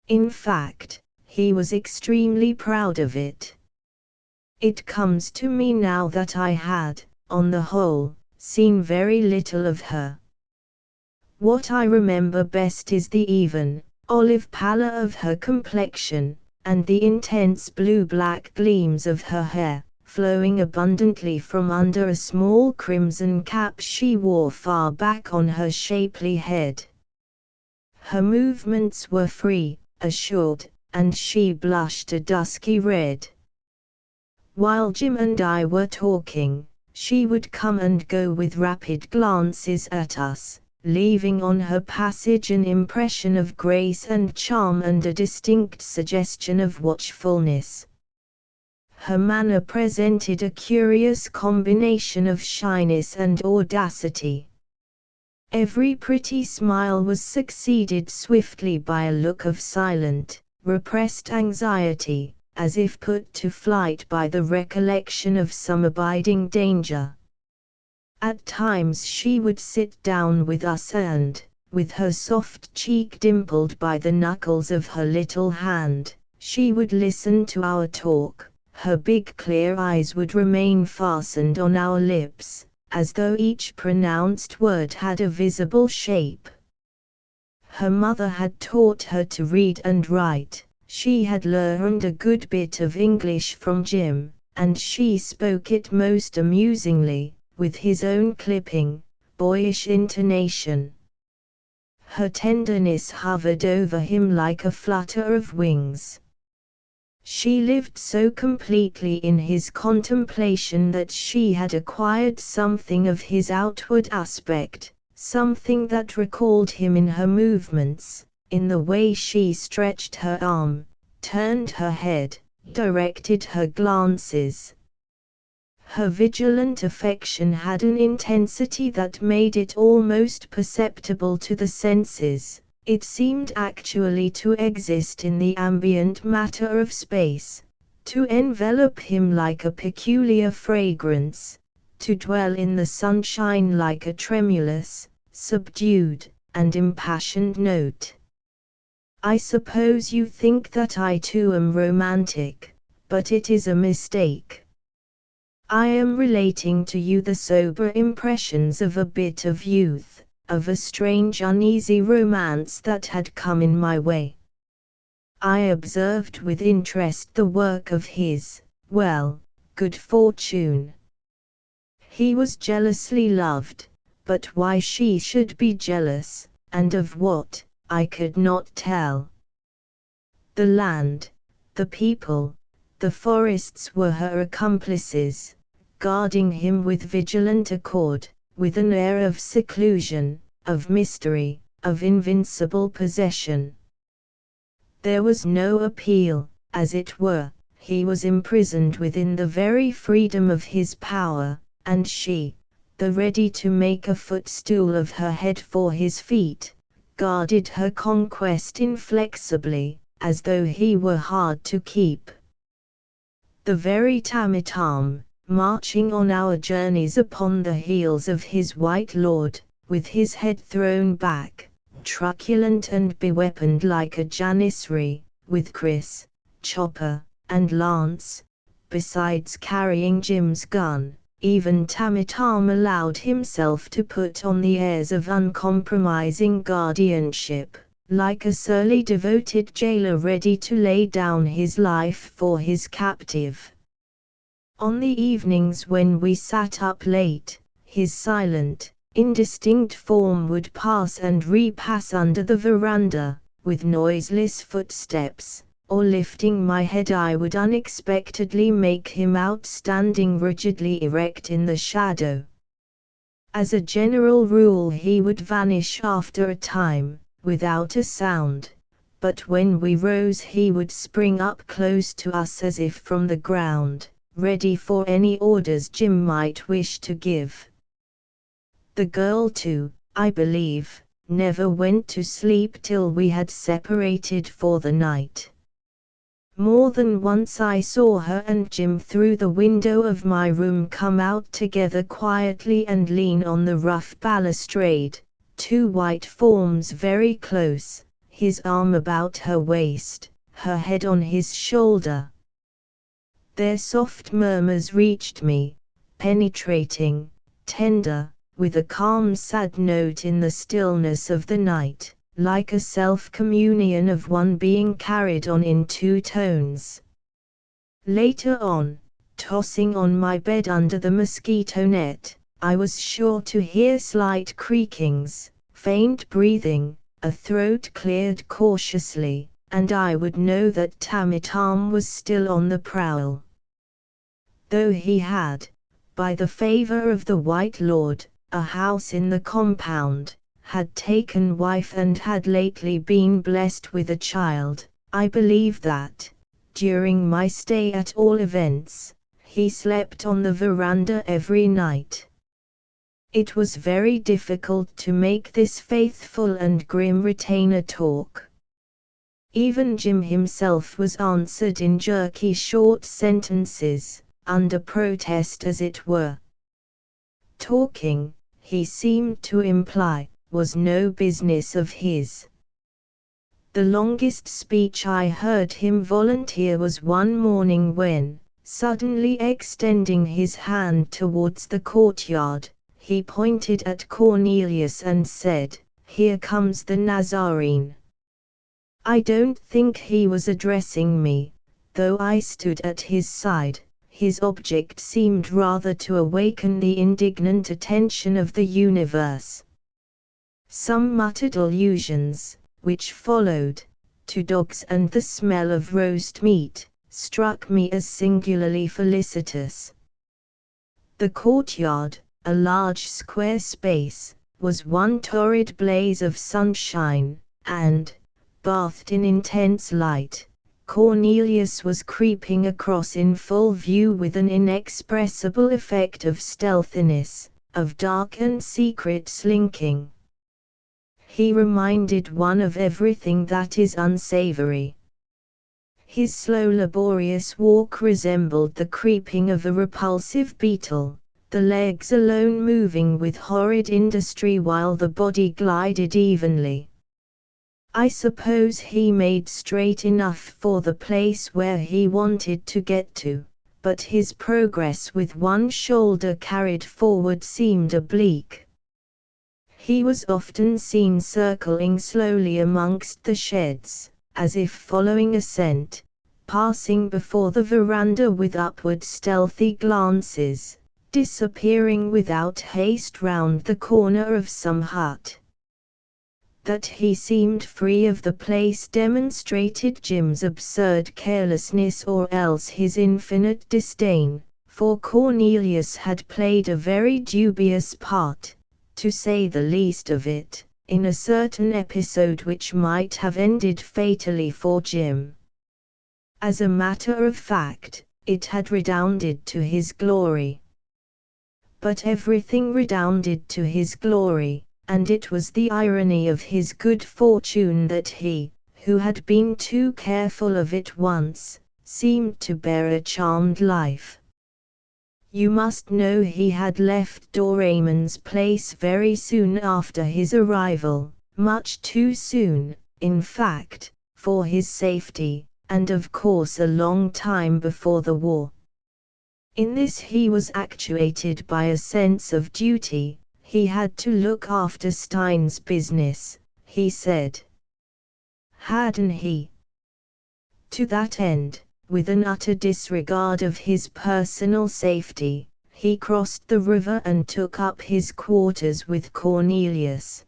In fact, he was extremely proud of it. It comes to me now that I had, on the whole, seen very little of her. What I remember best is the even, olive pallor of her complexion, and the intense blue-black gleams of her hair, flowing abundantly from under a small crimson cap she wore far back on her shapely head. Her movements were free, assured, and she blushed a dusky red. While Jim and I were talking, she would come and go with rapid glances at us, leaving on her passage an impression of grace and charm and a distinct suggestion of watchfulness. Her manner presented a curious combination of shyness and audacity. Every pretty smile was succeeded swiftly by a look of silent, repressed anxiety, as if put to flight by the recollection of some abiding danger. At times she would sit down with us and, with her soft cheek dimpled by the knuckles of her little hand, she would listen to our talk. Her big clear eyes would remain fastened on our lips, as though each pronounced word had a visible shape. Her mother had taught her to read and write. She had learned a good bit of English from Jim, and she spoke it most amusingly, with his own clipping, boyish intonation. Her tenderness hovered over him like a flutter of wings. She lived so completely in his contemplation that she had acquired something of his outward aspect, something that recalled him in her movements, in the way she stretched her arm, turned her head, directed her glances. Her vigilant affection had an intensity that made it almost perceptible to the senses. It seemed actually to exist in the ambient matter of space, to envelop him like a peculiar fragrance, to dwell in the sunshine like a tremulous, subdued, and impassioned note. I suppose you think that I too am romantic, but it is a mistake. I am relating to you the sober impressions of a bit of youth, of a strange uneasy romance that had come in my way. I observed with interest the work of his, good fortune. He was jealously loved, but why she should be jealous, and of what, I could not tell. The land, the people, the forests were her accomplices, guarding him with vigilant accord, with an air of seclusion, of mystery, of invincible possession. There was no appeal, as it were, he was imprisoned within the very freedom of his power, and she, the ready to make a footstool of her head for his feet, guarded her conquest inflexibly, as though he were hard to keep. The very Tammatam, marching on our journeys upon the heels of his white lord, with his head thrown back, truculent and beweaponed like a janissary, with kris, chopper, and lance, besides carrying Jim's gun, even Tammatam allowed himself to put on the airs of uncompromising guardianship, like a surly devoted jailer ready to lay down his life for his captive. On the evenings when we sat up late, his silent, indistinct form would pass and repass under the veranda, with noiseless footsteps, or lifting my head I would unexpectedly make him out standing rigidly erect in the shadow. As a general rule he would vanish after a time, without a sound, but when we rose he would spring up close to us as if from the ground, ready for any orders Jim might wish to give. The girl too, I believe, never went to sleep till we had separated for the night. More than once I saw her and Jim through the window of my room come out together quietly and lean on the rough balustrade, two white forms very close, his arm about her waist, her head on his shoulder. Their soft murmurs reached me, penetrating, tender, with a calm sad note in the stillness of the night, like a self-communion of one being carried on in two tones. Later on, tossing on my bed under the mosquito net, I was sure to hear slight creakings, faint breathing, a throat cleared cautiously, and I would know that Tamitam was still on the prowl. Though he had, by the favor of the White Lord, a house in the compound, had taken wife and had lately been blessed with a child, I believe that, during my stay at all events, he slept on the veranda every night. It was very difficult to make this faithful and grim retainer talk. Even Jim himself was answered in jerky short sentences, under protest as it were. Talking, he seemed to imply, was no business of his. The longest speech I heard him volunteer was one morning when, suddenly extending his hand towards the courtyard, he pointed at Cornelius and said, "Here comes the Nazarene." I don't think he was addressing me, though I stood at his side. His object seemed rather to awaken the indignant attention of the universe. Some muttered allusions, which followed, to dogs and the smell of roast meat, struck me as singularly felicitous. The courtyard, a large square space, was one torrid blaze of sunshine, and, bathed in intense light, Cornelius was creeping across in full view with an inexpressible effect of stealthiness, of dark and secret slinking. He reminded one of everything that is unsavory. His slow laborious walk resembled the creeping of a repulsive beetle, the legs alone moving with horrid industry while the body glided evenly. I suppose he made straight enough for the place where he wanted to get to, but his progress with one shoulder carried forward seemed oblique. He was often seen circling slowly amongst the sheds, as if following a scent, passing before the veranda with upward stealthy glances, disappearing without haste round the corner of some hut. That he seemed free of the place demonstrated Jim's absurd carelessness or else his infinite disdain, for Cornelius had played a very dubious part, to say the least of it, in a certain episode which might have ended fatally for Jim. As a matter of fact, it had redounded to his glory. But everything redounded to his glory, and it was the irony of his good fortune that he, who had been too careful of it once, seemed to bear a charmed life. You must know he had left Doraemon's place very soon after his arrival, much too soon, in fact, for his safety, and of course a long time before the war. In this he was actuated by a sense of duty. He had to look after Stein's business, he said. Hadn't he? To that end, with an utter disregard of his personal safety, he crossed the river and took up his quarters with Cornelius.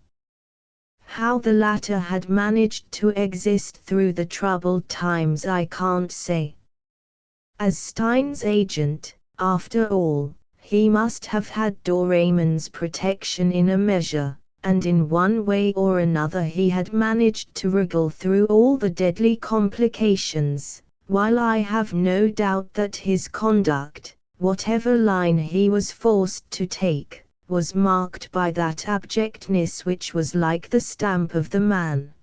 How the latter had managed to exist through the troubled times I can't say. As Stein's agent, after all, he must have had Doraemon's protection in a measure, and in one way or another he had managed to wriggle through all the deadly complications, while I have no doubt that his conduct, whatever line he was forced to take, was marked by that abjectness which was like the stamp of the man.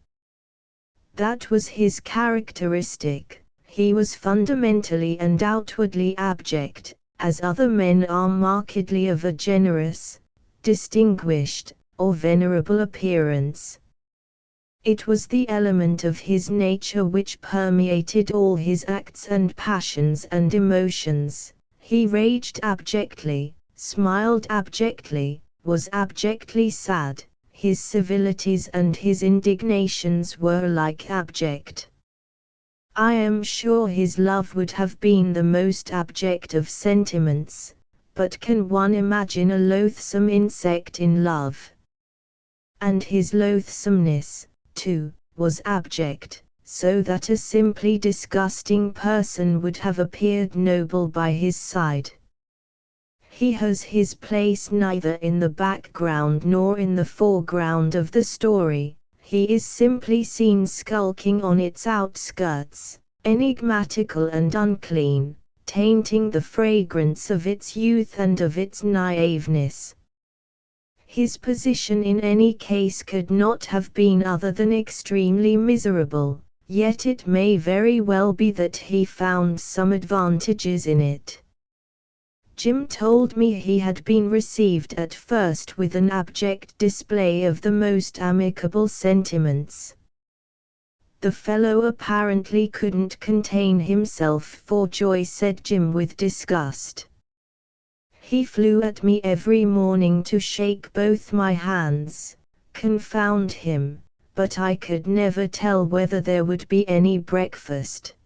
That was his characteristic. He was fundamentally and outwardly abject, as other men are markedly of a generous, distinguished, or venerable appearance. It was the element of his nature which permeated all his acts and passions and emotions. He raged abjectly, smiled abjectly, was abjectly sad. His civilities and his indignations were alike abject. I am sure his love would have been the most abject of sentiments, but can one imagine a loathsome insect in love? And his loathsomeness, too, was abject, so that a simply disgusting person would have appeared noble by his side. He has his place neither in the background nor in the foreground of the story. He is simply seen skulking on its outskirts, enigmatical and unclean, tainting the fragrance of its youth and of its naiveness. His position in any case could not have been other than extremely miserable, yet it may very well be that he found some advantages in it. Jim told me he had been received at first with an abject display of the most amicable sentiments. The fellow apparently couldn't contain himself for joy, said Jim with disgust. He flew at me every morning to shake both my hands. Confound him, but I could never tell whether there would be any breakfast.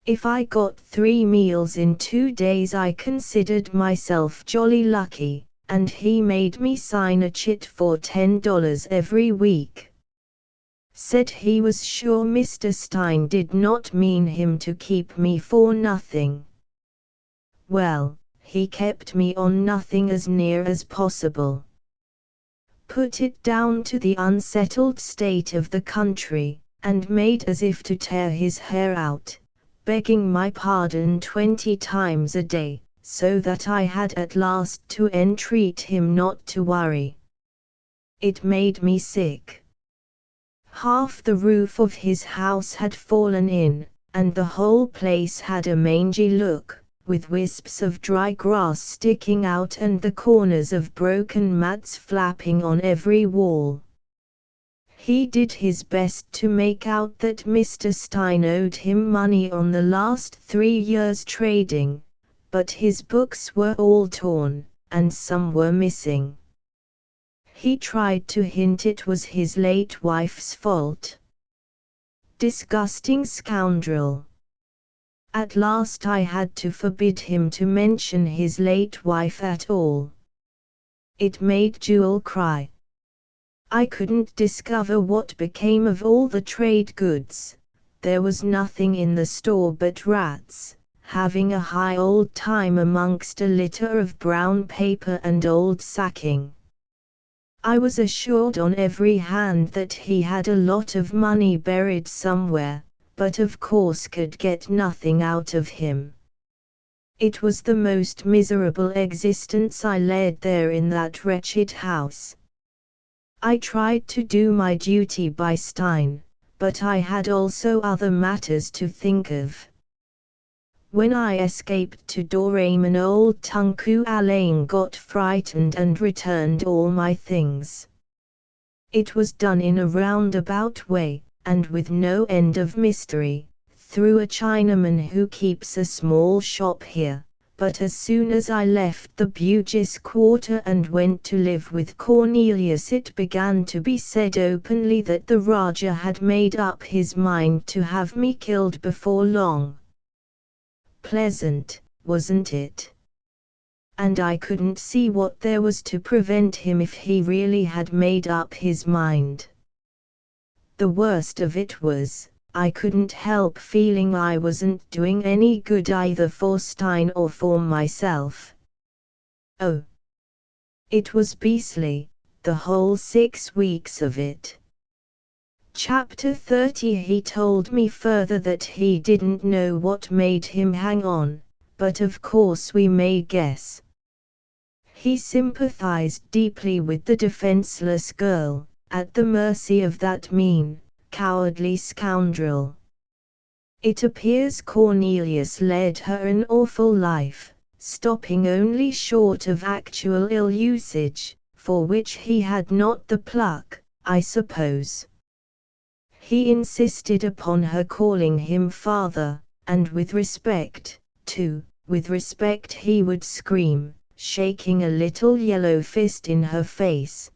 If I got 3 meals in 2 days I considered myself jolly lucky, and he made me sign a chit for $10 every week. Said he was sure Mr. Stein did not mean him to keep me for nothing. Well, he kept me on nothing as near as possible. Put it down to the unsettled state of the country, and made as if to tear his hair out, begging my pardon 20 times a day, so that I had at last to entreat him not to worry. It made me sick. Half the roof of his house had fallen in, and the whole place had a mangy look, with wisps of dry grass sticking out and the corners of broken mats flapping on every wall. He did his best to make out that Mr. Stein owed him money on the last 3 years' trading, but his books were all torn, and some were missing. He tried to hint it was his late wife's fault. Disgusting scoundrel! At last I had to forbid him to mention his late wife at all. It made Jewel cry. I couldn't discover what became of all the trade goods. There was nothing in the store but rats, having a high old time amongst a litter of brown paper and old sacking. I was assured on every hand that he had a lot of money buried somewhere, but of course could get nothing out of him. It was the most miserable existence I led there in that wretched house. I tried to do my duty by Stein, but I had also other matters to think of. When I escaped to Doraemon, old Tunku Alain got frightened and returned all my things. It was done in a roundabout way, and with no end of mystery, through a Chinaman who keeps a small shop here. But as soon as I left the Bugis quarter and went to live with Cornelius, it began to be said openly that the Raja had made up his mind to have me killed before long. Pleasant, wasn't it? And I couldn't see what there was to prevent him if he really had made up his mind. The worst of it was, I couldn't help feeling I wasn't doing any good either for Stein or for myself. Oh! It was beastly, the whole 6 weeks of it. Chapter 30. He told me further that he didn't know what made him hang on, but of course we may guess. He sympathized deeply with the defenseless girl, at the mercy of that mean, cowardly scoundrel. It appears Cornelius led her an awful life, stopping only short of actual ill usage, for which he had not the pluck, I suppose. He insisted upon her calling him father, and with respect, too, with respect he would scream, shaking a little yellow fist in her face.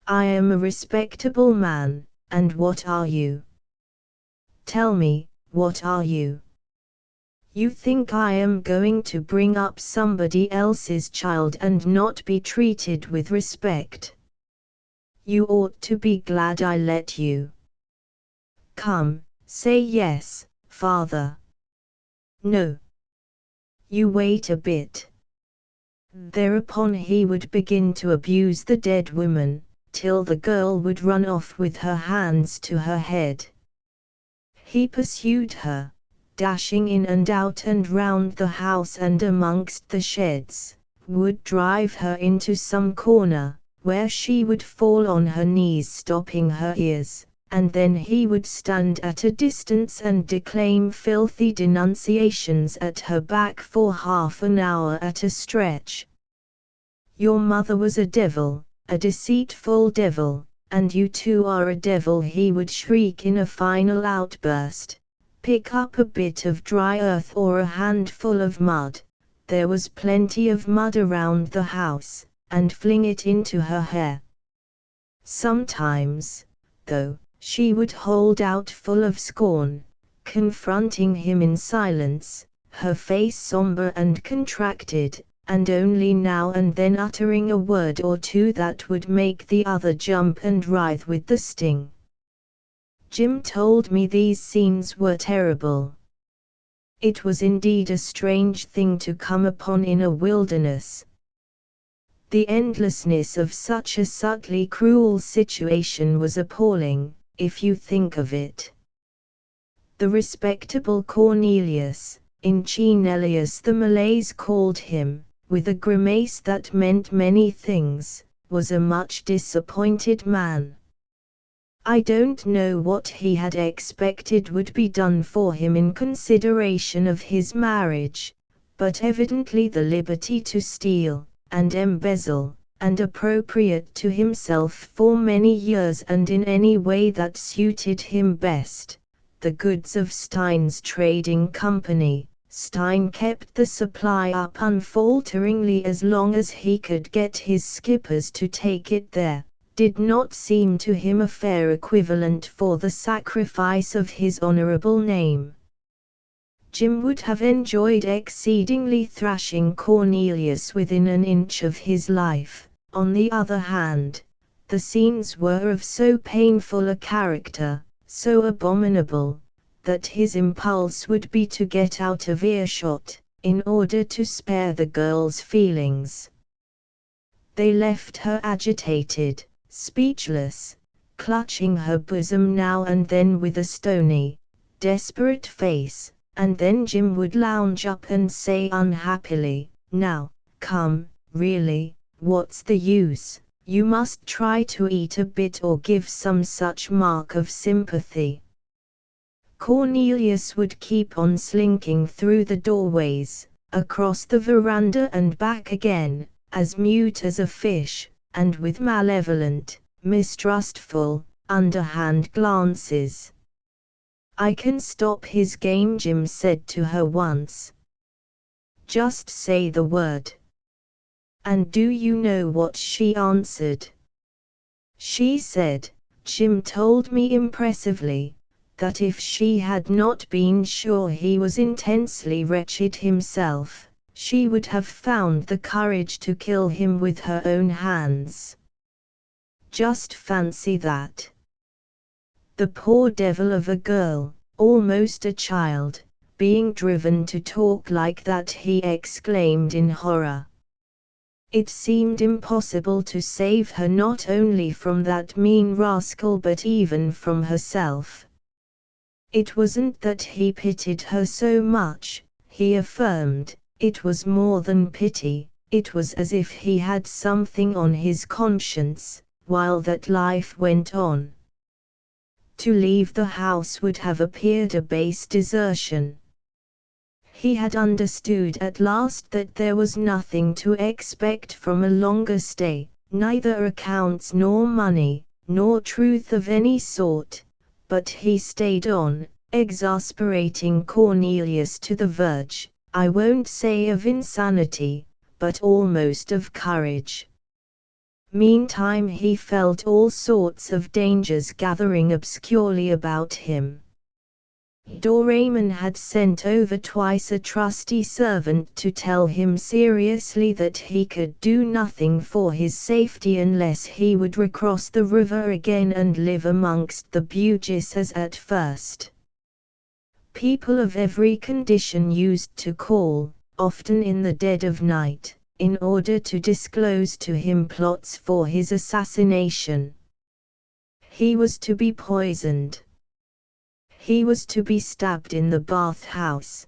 I am a respectable man, and what are you? Tell me, what are you? You think I am going to bring up somebody else's child and not be treated with respect? You ought to be glad I let you. Come, say yes, father. No. You wait a bit. Thereupon he would begin to abuse the dead woman, till the girl would run off with her hands to her head. He pursued her, dashing in and out and round the house and amongst the sheds, would drive her into some corner, where she would fall on her knees stopping her ears, and then he would stand at a distance and declaim filthy denunciations at her back for half an hour at a stretch. Your mother was a devil, a deceitful devil, and you too are a devil, he would shriek in a final outburst. Pick up a bit of dry earth or a handful of mud, there was plenty of mud around the house, and fling it into her hair. Sometimes, though, she would hold out full of scorn, confronting him in silence, her face somber and contracted, and only now and then uttering a word or two that would make the other jump and writhe with the sting. Jim told me these scenes were terrible. It was indeed a strange thing to come upon in a wilderness. The endlessness of such a subtly cruel situation was appalling, if you think of it. The respectable Cornelius, Incinelius the Malays called him, with a grimace that meant many things, was a much disappointed man. I don't know what he had expected would be done for him in consideration of his marriage, but evidently the liberty to steal, and embezzle, and appropriate to himself for many years and in any way that suited him best, the goods of Stein's trading company. Stein kept the supply up unfalteringly as long as he could get his skippers to take it there, did not seem to him a fair equivalent for the sacrifice of his honorable name. Jim would have enjoyed exceedingly thrashing Cornelius within an inch of his life. On the other hand, the scenes were of so painful a character, so abominable, that his impulse would be to get out of earshot, in order to spare the girl's feelings. They left her agitated, speechless, clutching her bosom now and then with a stony, desperate face, and then Jim would lounge up and say unhappily, "Now, come, really, what's the use? You must try to eat a bit or give some such mark of sympathy." Cornelius would keep on slinking through the doorways, across the veranda and back again, as mute as a fish, and with malevolent, mistrustful, underhand glances. "I can stop his game," Jim said to her once. "Just say the word." And do you know what she answered? She said, Jim told me impressively, that if she had not been sure he was intensely wretched himself, she would have found the courage to kill him with her own hands. Just fancy that. The poor devil of a girl, almost a child, being driven to talk like that, he exclaimed in horror. It seemed impossible to save her not only from that mean rascal but even from herself. It wasn't that he pitied her so much, he affirmed, it was more than pity, it was as if he had something on his conscience, while that life went on. To leave the house would have appeared a base desertion. He had understood at last that there was nothing to expect from a longer stay, neither accounts nor money, nor truth of any sort, but he stayed on, exasperating Cornelius to the verge, I won't say of insanity, but almost of courage. Meantime he felt all sorts of dangers gathering obscurely about him. Doraemon had sent over twice a trusty servant to tell him seriously that he could do nothing for his safety unless he would recross the river again and live amongst the Bugis as at first. People of every condition used to call, often in the dead of night, in order to disclose to him plots for his assassination. He was to be poisoned. He was to be stabbed in the bathhouse.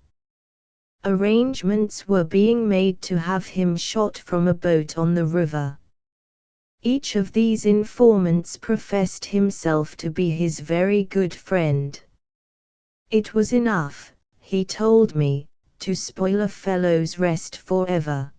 Arrangements were being made to have him shot from a boat on the river. Each of these informants professed himself to be his very good friend. It was enough, he told me, to spoil a fellow's rest forever.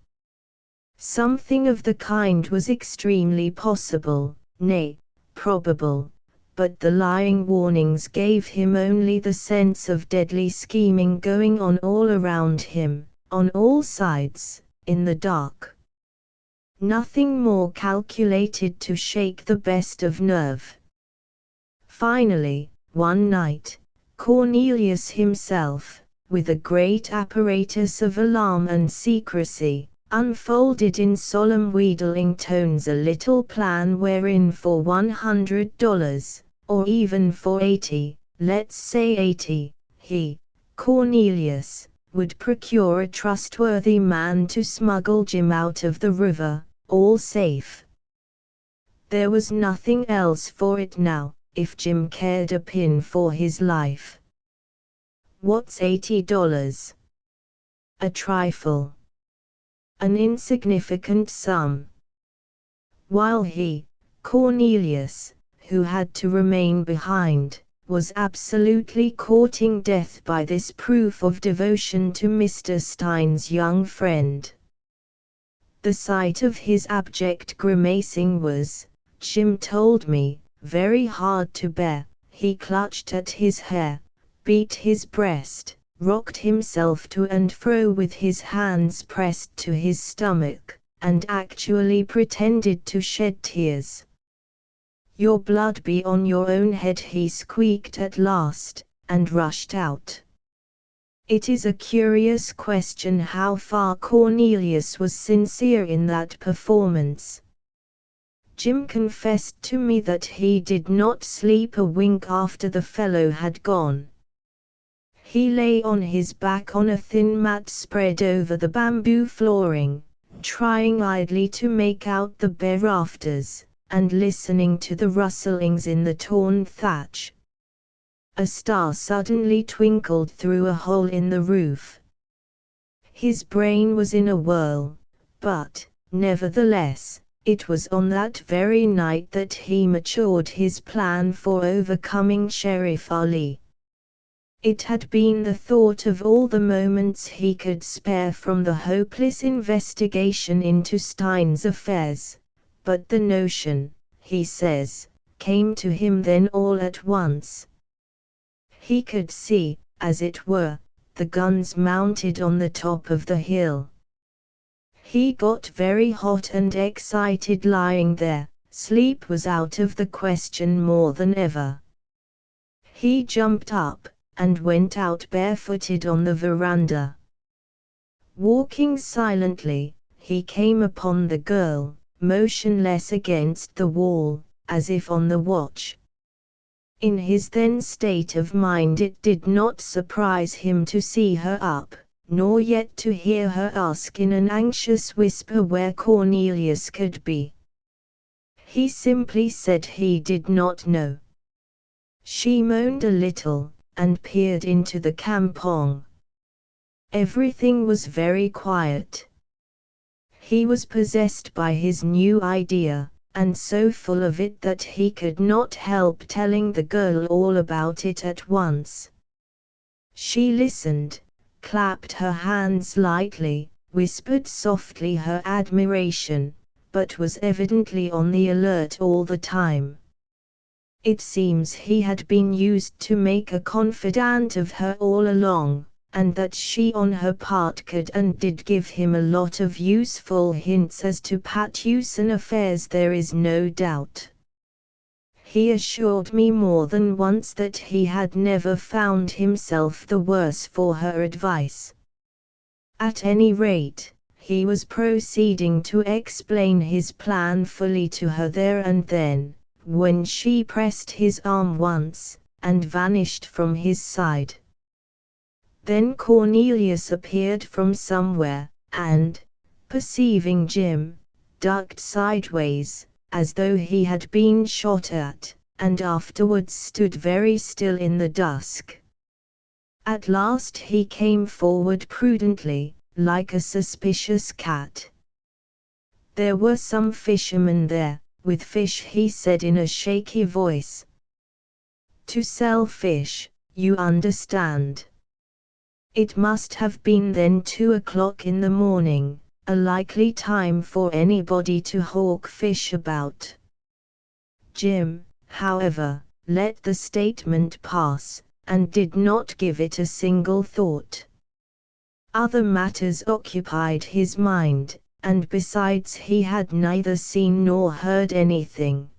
Something of the kind was extremely possible, nay, probable, but the lying warnings gave him only the sense of deadly scheming going on all around him, on all sides, in the dark. Nothing more calculated to shake the best of nerve. Finally, one night, Cornelius himself, with a great apparatus of alarm and secrecy, unfolded in solemn wheedling tones a little plan wherein for $100, or even for 80, let's say 80, he, Cornelius, would procure a trustworthy man to smuggle Jim out of the river, all safe. There was nothing else for it now, if Jim cared a pin for his life. What's $80? A trifle. An insignificant sum. While he, Cornelius, who had to remain behind, was absolutely courting death by this proof of devotion to Mr. Stein's young friend. The sight of his abject grimacing was, Jim told me, very hard to bear. He clutched at his hair, beat his breast, rocked himself to and fro with his hands pressed to his stomach, and actually pretended to shed tears. Your blood be on your own head, he squeaked at last, and rushed out. It is a curious question how far Cornelius was sincere in that performance. Jim confessed to me that he did not sleep a wink after the fellow had gone. He lay on his back on a thin mat spread over the bamboo flooring, trying idly to make out the bare rafters, and listening to the rustlings in the torn thatch. A star suddenly twinkled through a hole in the roof. His brain was in a whirl, but, nevertheless, it was on that very night that he matured his plan for overcoming Sheriff Ali. It had been the thought of all the moments he could spare from the hopeless investigation into Stein's affairs, but the notion, he says, came to him then all at once. He could see, as it were, the guns mounted on the top of the hill. He got very hot and excited lying there. Sleep was out of the question more than ever. He jumped up, and went out barefooted on the veranda. Walking silently, he came upon the girl, motionless against the wall, as if on the watch. In his then state of mind it did not surprise him to see her up, nor yet to hear her ask in an anxious whisper where Cornelius could be. He simply said he did not know. She moaned a little, and peered into the campong. Everything was very quiet. He was possessed by his new idea, and so full of it that he could not help telling the girl all about it at once. She listened, clapped her hands lightly, whispered softly her admiration, but was evidently on the alert all the time. It seems he had been used to make a confidant of her all along, and that she on her part could and did give him a lot of useful hints as to Patusan affairs, there is no doubt. He assured me more than once that he had never found himself the worse for her advice. At any rate, he was proceeding to explain his plan fully to her there and then, when she pressed his arm once, and vanished from his side. Then Cornelius appeared from somewhere, and, perceiving Jim, ducked sideways, as though he had been shot at, and afterwards stood very still in the dusk. At last he came forward prudently, like a suspicious cat. There were some fishermen there, with fish, he said in a shaky voice. To sell fish, you understand. It must have been then 2 o'clock in the morning, a likely time for anybody to hawk fish about. Jim, however, let the statement pass, and did not give it a single thought. Other matters occupied his mind, and besides he had neither seen nor heard anything.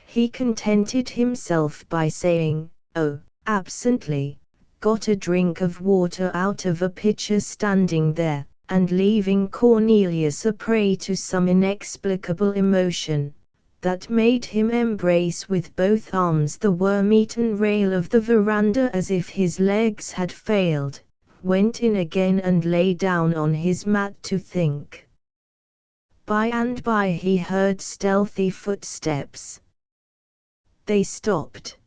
He contented himself by saying, "Oh," absently, got a drink of water out of a pitcher standing there, and leaving Cornelius a prey to some inexplicable emotion, that made him embrace with both arms the worm-eaten rail of the veranda as if his legs had failed, went in again and lay down on his mat to think. By and by he heard stealthy footsteps. They stopped.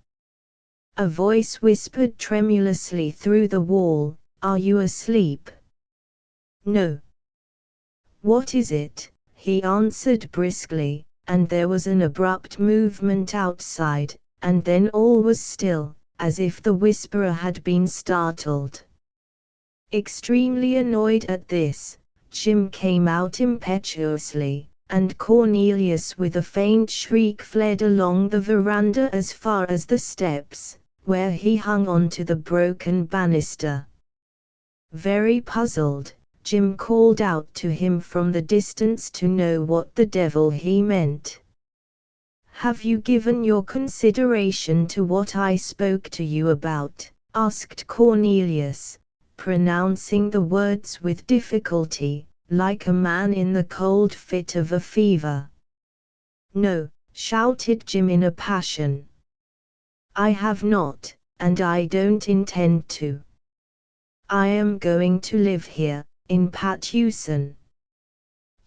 A voice whispered tremulously through the wall, "Are you asleep?" "No." "What is it?" he answered briskly, and there was an abrupt movement outside, and then all was still, as if the whisperer had been startled. Extremely annoyed at this, Jim came out impetuously, and Cornelius with a faint shriek fled along the veranda as far as the steps, where he hung on to the broken banister. Very puzzled, Jim called out to him from the distance to know what the devil he meant. "Have you given your consideration to what I spoke to you about?" asked Cornelius, pronouncing the words with difficulty, like a man in the cold fit of a fever. "No," shouted Jim in a passion. "I have not, and I don't intend to. I am going to live here, in Patusan."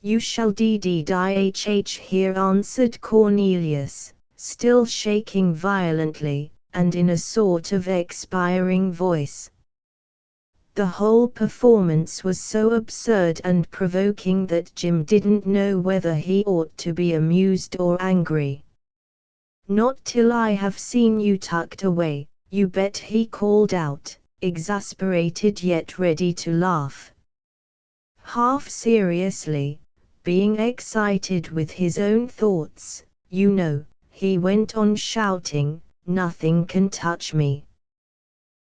"You shall DDIHH here," answered Cornelius, still shaking violently, and in a sort of expiring voice. The whole performance was so absurd and provoking that Jim didn't know whether he ought to be amused or angry. "Not till I have seen you tucked away, you bet," he called out, exasperated yet ready to laugh. Half seriously, being excited with his own thoughts, "You know," he went on shouting, "nothing can touch me.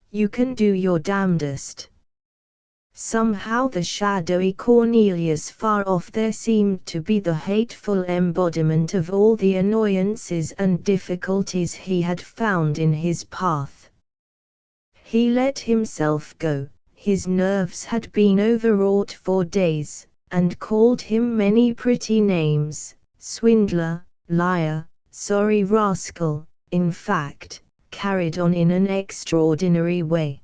You can do your damnedest." Somehow the shadowy Cornelius far off there seemed to be the hateful embodiment of all the annoyances and difficulties he had found in his path. He let himself go, his nerves had been overwrought for days, and called him many pretty names, swindler, liar, sorry rascal, in fact, carried on in an extraordinary way.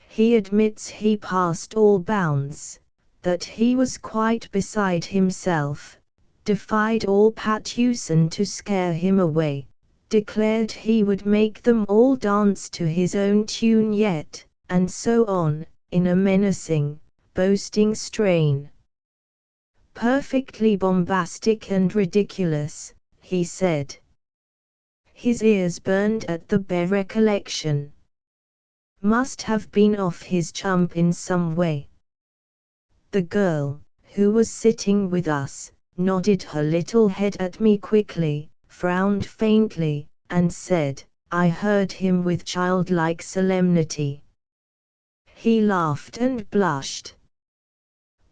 He admits he passed all bounds, that he was quite beside himself, defied all Patusan to scare him away, declared he would make them all dance to his own tune yet, and so on, in a menacing, boasting strain. "Perfectly bombastic and ridiculous," he said. His ears burned at the bare recollection. Must have been off his chump in some way. The girl, who was sitting with us, nodded her little head at me quickly, frowned faintly, and said, I heard him with childlike solemnity. He laughed and blushed.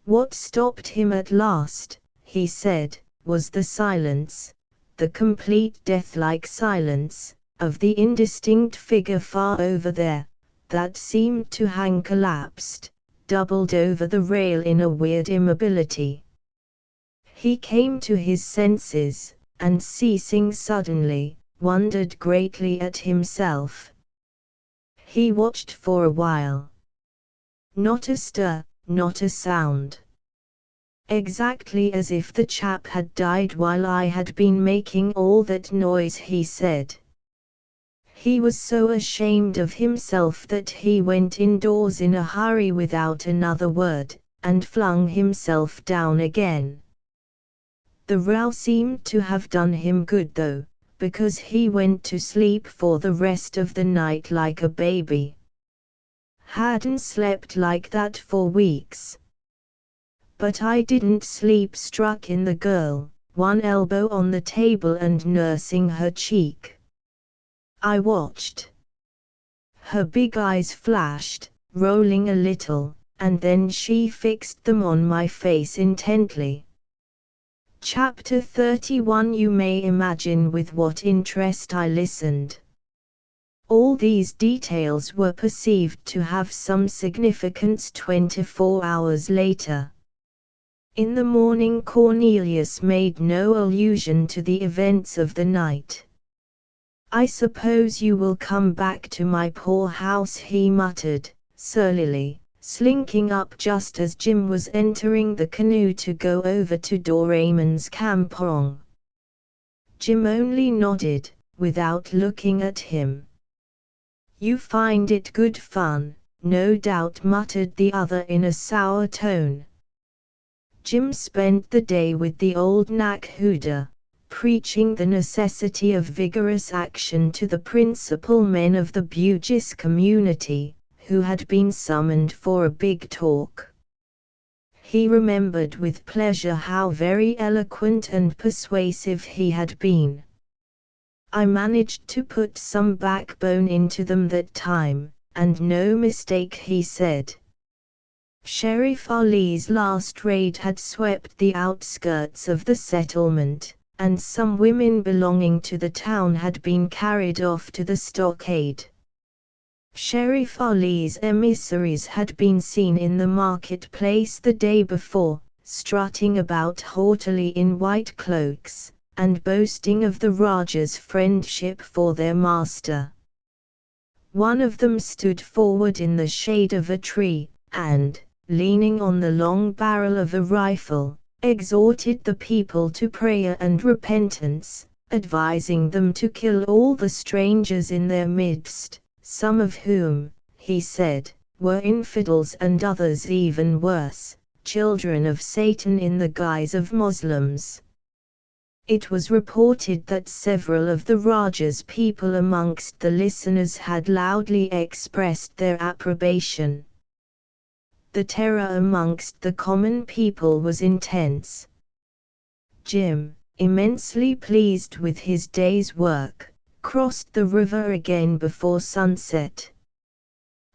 What stopped him at last, he said, was the silence, the complete death-like silence, of the indistinct figure far over there, that seemed to hang collapsed, doubled over the rail in a weird immobility. He came to his senses, and ceasing suddenly, wondered greatly at himself. He watched for a while. Not a stir, not a sound. Exactly as if the chap had died while I had been making all that noise, he said. He was so ashamed of himself that he went indoors in a hurry without another word, and flung himself down again. The row seemed to have done him good though, because he went to sleep for the rest of the night like a baby. Hadn't slept like that for weeks. But I didn't sleep, struck in the girl, one elbow on the table and nursing her cheek. I watched. Her big eyes flashed, rolling a little, and then she fixed them on my face intently. Chapter 31. You may imagine with what interest I listened. All these details were perceived to have some significance 24 hours later. In the morning Cornelius made no allusion to the events of the night. I suppose you will come back to my poor house, he muttered, surlily, slinking up just as Jim was entering the canoe to go over to Doraemon's campong. Jim only nodded, without looking at him. You find it good fun, no doubt, muttered the other in a sour tone. Jim spent the day with the old Nakhuda, preaching the necessity of vigorous action to the principal men of the Bugis community, who had been summoned for a big talk. He remembered with pleasure how very eloquent and persuasive he had been. I managed to put some backbone into them that time, and no mistake, he said. Sheriff Ali's last raid had swept the outskirts of the settlement, and some women belonging to the town had been carried off to the stockade. Sheriff Ali's emissaries had been seen in the marketplace the day before, strutting about haughtily in white cloaks, and boasting of the Raja's friendship for their master. One of them stood forward in the shade of a tree, and, leaning on the long barrel of a rifle, exhorted the people to prayer and repentance, advising them to kill all the strangers in their midst, some of whom, he said, were infidels and others even worse, children of Satan in the guise of Muslims. It was reported that several of the Raja's people amongst the listeners had loudly expressed their approbation. The terror amongst the common people was intense. Jim, immensely pleased with his day's work, crossed the river again before sunset.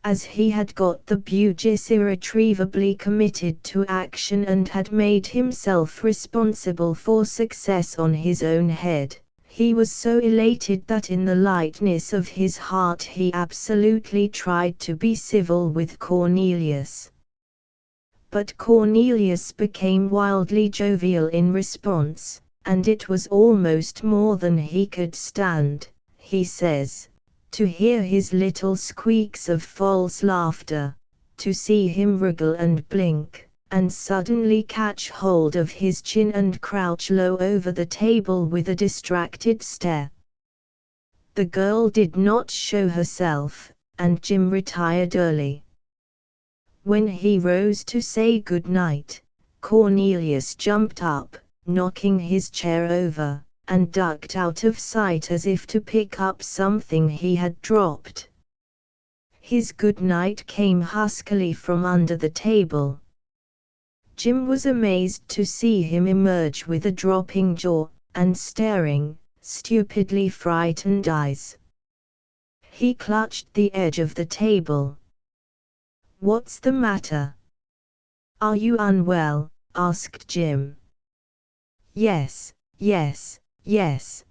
As he had got the Bugis irretrievably committed to action and had made himself responsible for success on his own head, he was so elated that in the lightness of his heart he absolutely tried to be civil with Cornelius. But Cornelius became wildly jovial in response, and it was almost more than he could stand, he says, to hear his little squeaks of false laughter, to see him wriggle and blink, and suddenly catch hold of his chin and crouch low over the table with a distracted stare. The girl did not show herself, and Jim retired early. When he rose to say good night, Cornelius jumped up, knocking his chair over, and ducked out of sight as if to pick up something he had dropped. His good night came huskily from under the table. Jim was amazed to see him emerge with a dropping jaw, and staring stupidly frightened eyes. He clutched the edge of the table. "What's the matter? Are you unwell?" asked Jim. "Yes, yes, yes.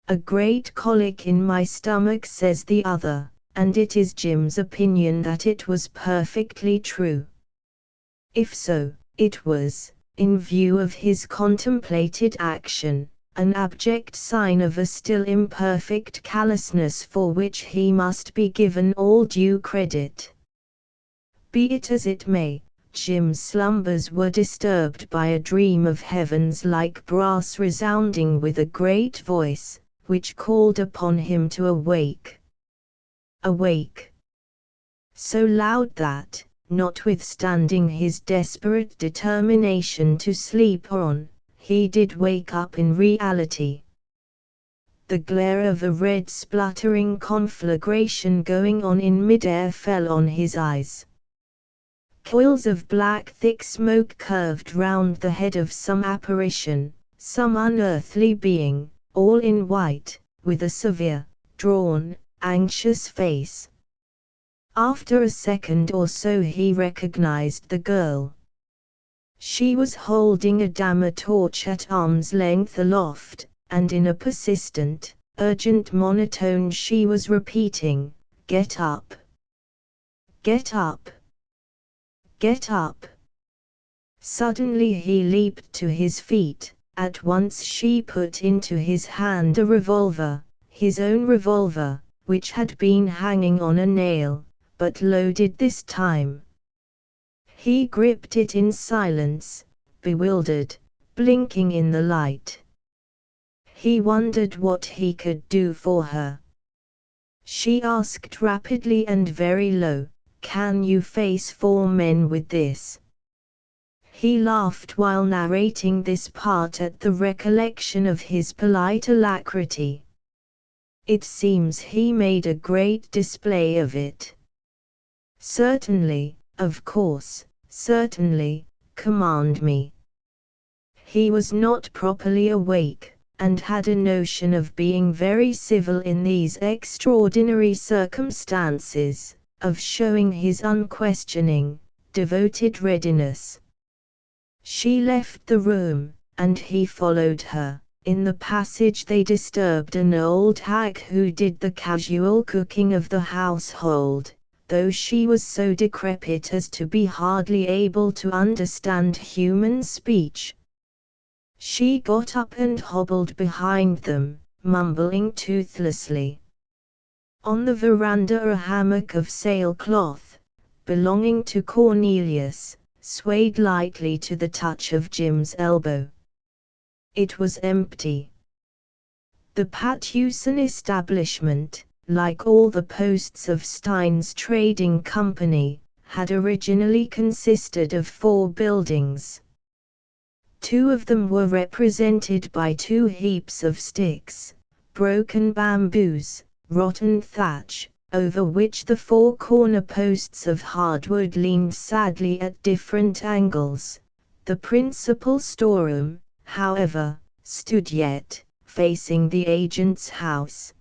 A great colic in my stomach," says the other, and it is Jim's opinion that it was perfectly true. If so, it was, in view of his contemplated action, an abject sign of a still imperfect callousness for which he must be given all due credit. Be it as it may, Jim's slumbers were disturbed by a dream of heavens like brass resounding with a great voice, which called upon him to awake. Awake! So loud that, notwithstanding his desperate determination to sleep on, he did wake up in reality. The glare of a red spluttering conflagration going on in mid-air fell on his eyes. Coils of black thick smoke curved round the head of some apparition, some unearthly being, all in white, with a severe, drawn, anxious face. After a second or so he recognized the girl. She was holding a dammer torch at arm's length aloft, and in a persistent, urgent monotone she was repeating, "Get up! Get up! Get up!" Suddenly he leaped to his feet. At once she put into his hand a revolver, his own revolver, which had been hanging on a nail, but loaded this time. He gripped it in silence, bewildered, blinking in the light. He wondered what he could do for her. She asked rapidly and very low, "Can you face 4 men with this?" He laughed while narrating this part at the recollection of his polite alacrity. It seems he made a great display of it. "Certainly, of course, certainly, command me." He was not properly awake, and had a notion of being very civil in these extraordinary circumstances, of showing his unquestioning, devoted readiness. She left the room, and he followed her. In the passage they disturbed an old hag who did the casual cooking of the household, though she was so decrepit as to be hardly able to understand human speech. She got up and hobbled behind them, mumbling toothlessly. On the veranda a hammock of sailcloth, belonging to Cornelius, swayed lightly to the touch of Jim's elbow. It was empty. The Patusan establishment, like all the posts of Stein's Trading Company, had originally consisted of 4 buildings. 2 of them were represented by 2 heaps of sticks, broken bamboos, rotten thatch, over which the 4 corner posts of hardwood leaned sadly at different angles. The principal storeroom, however, stood yet, facing the agent's house.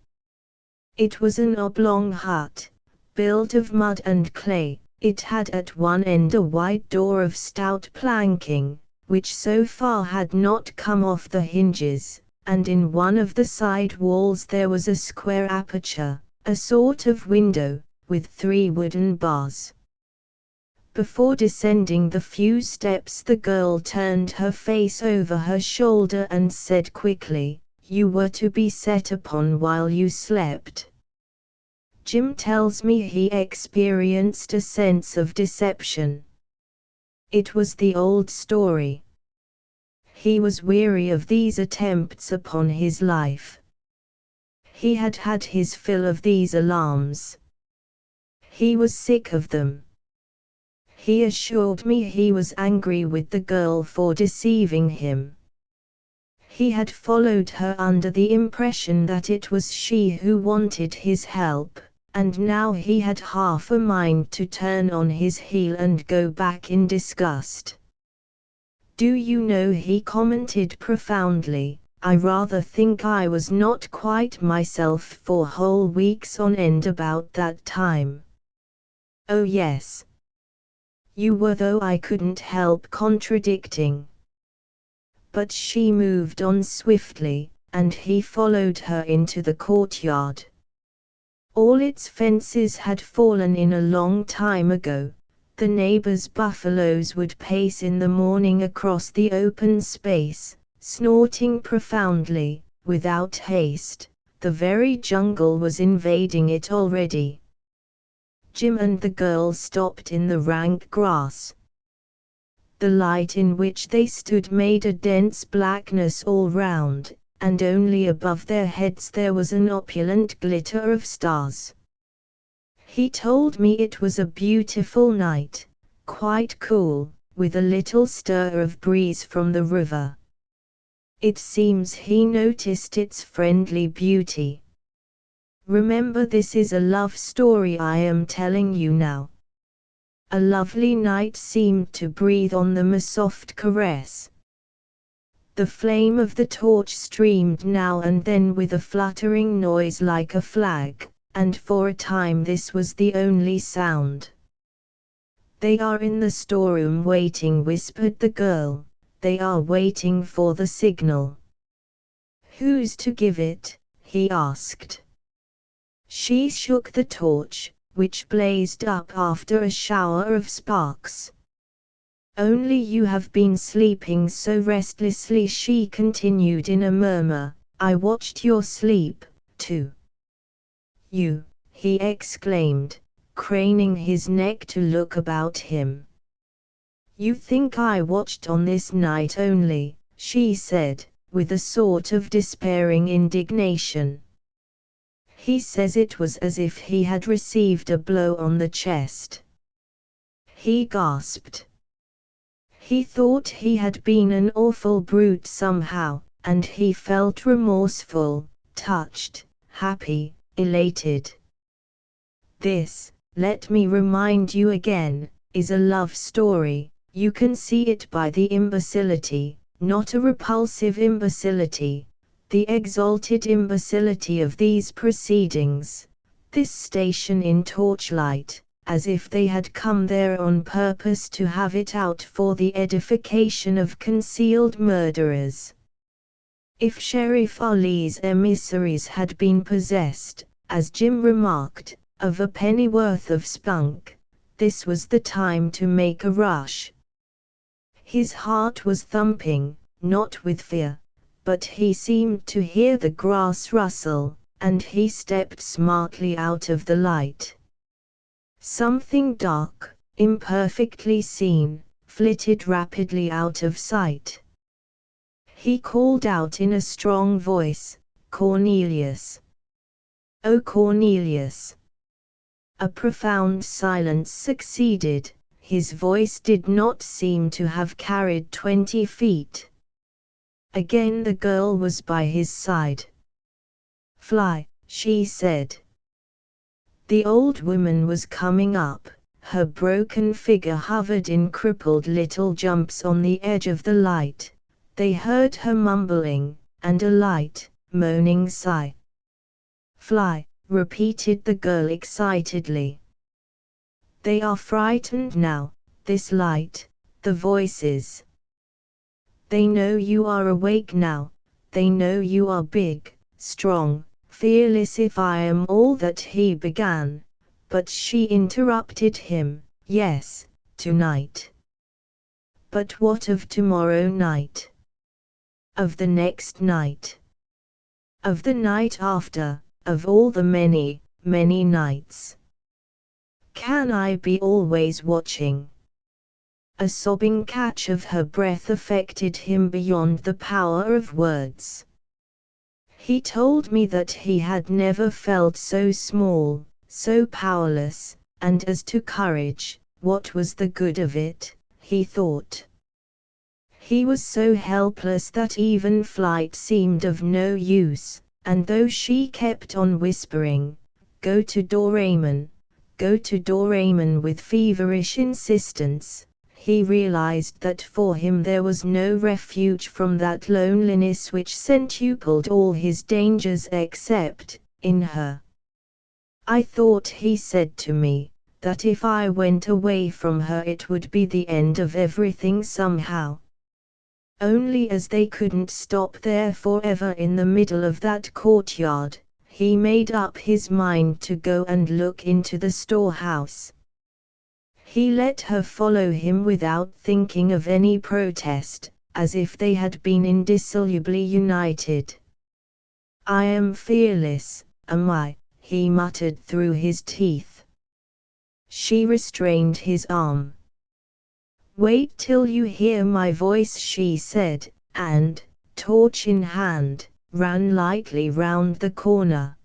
It was an oblong hut, built of mud and clay. It had at one end a wide door of stout planking, which so far had not come off the hinges, and in one of the side walls there was a square aperture, a sort of window, with 3 wooden bars. Before descending the few steps the girl turned her face over her shoulder and said quickly, "You were to be set upon while you slept." Jim tells me he experienced a sense of deception. It was the old story. He was weary of these attempts upon his life. He had had his fill of these alarms. He was sick of them. He assured me he was angry with the girl for deceiving him. He had followed her under the impression that it was she who wanted his help, and now he had half a mind to turn on his heel and go back in disgust. "Do you know," he commented profoundly, I rather think I was not quite myself for whole weeks on end about that time. Oh yes. You were, though I couldn't help contradicting. But she moved on swiftly, and he followed her into the courtyard. All its fences had fallen in a long time ago. The neighbors' buffaloes would pace in the morning across the open space, snorting profoundly, without haste. The very jungle was invading it already. Jim and the girl stopped in the rank grass. The light in which they stood made a dense blackness all round, and only above their heads there was an opulent glitter of stars. He told me it was a beautiful night, quite cool, with a little stir of breeze from the river. It seems he noticed its friendly beauty. Remember, this is a love story I am telling you now. A lovely night seemed to breathe on them a soft caress. The flame of the torch streamed now and then with a fluttering noise like a flag, and for a time this was the only sound. "They are in the storeroom waiting," whispered the girl. "They are waiting for the signal." "Who's to give it?" he asked. She shook the torch, which blazed up after a shower of sparks. "Only you have been sleeping so restlessly," she continued in a murmur. "I watched your sleep, too." "You," he exclaimed, craning his neck to look about him. "You think I watched on this night only," she said, with a sort of despairing indignation. He says it was as if he had received a blow on the chest. He gasped. He thought he had been an awful brute somehow, and he felt remorseful, touched, happy, elated. This, let me remind you again, is a love story. You can see it by the imbecility, not a repulsive imbecility, the exalted imbecility of these proceedings, this station in torchlight, as if they had come there on purpose to have it out for the edification of concealed murderers. If Sheriff Ali's emissaries had been possessed, as Jim remarked, of a pennyworth of spunk, this was the time to make a rush. His heart was thumping, not with fear, but he seemed to hear the grass rustle, and he stepped smartly out of the light. Something dark, imperfectly seen, flitted rapidly out of sight. He called out in a strong voice, "Cornelius! Oh, Cornelius!" A profound silence succeeded. His voice did not seem to have carried 20 feet. Again the girl was by his side. "Fly," she said. The old woman was coming up. Her broken figure hovered in crippled little jumps on the edge of the light. They heard her mumbling, and a light, moaning sigh. "Fly," repeated the girl excitedly. "They are frightened now, this light, the voices. They know you are awake now, they know you are big, strong, fearless. If I am all that," he began, but she interrupted him. "Yes, tonight. But what of tomorrow night? Of the next night? Of the night after, of all the many, many nights? Can I be always watching?" A sobbing catch of her breath affected him beyond the power of words. He told me that he had never felt so small, so powerless, and as to courage, what was the good of it, he thought. He was so helpless that even flight seemed of no use, and though she kept on whispering, "Go to Doraemon, go to Doraemon," with feverish insistence, he realized that for him there was no refuge from that loneliness which centupled all his dangers except in her. I thought, he said to me, that if I went away from her it would be the end of everything somehow. Only as they couldn't stop there forever in the middle of that courtyard, he made up his mind to go and look into the storehouse. He let her follow him without thinking of any protest, as if they had been indissolubly united. "I am fearless, am I?" he muttered through his teeth. She restrained his arm. "Wait till you hear my voice," she said, and, torch in hand, ran lightly round the corner.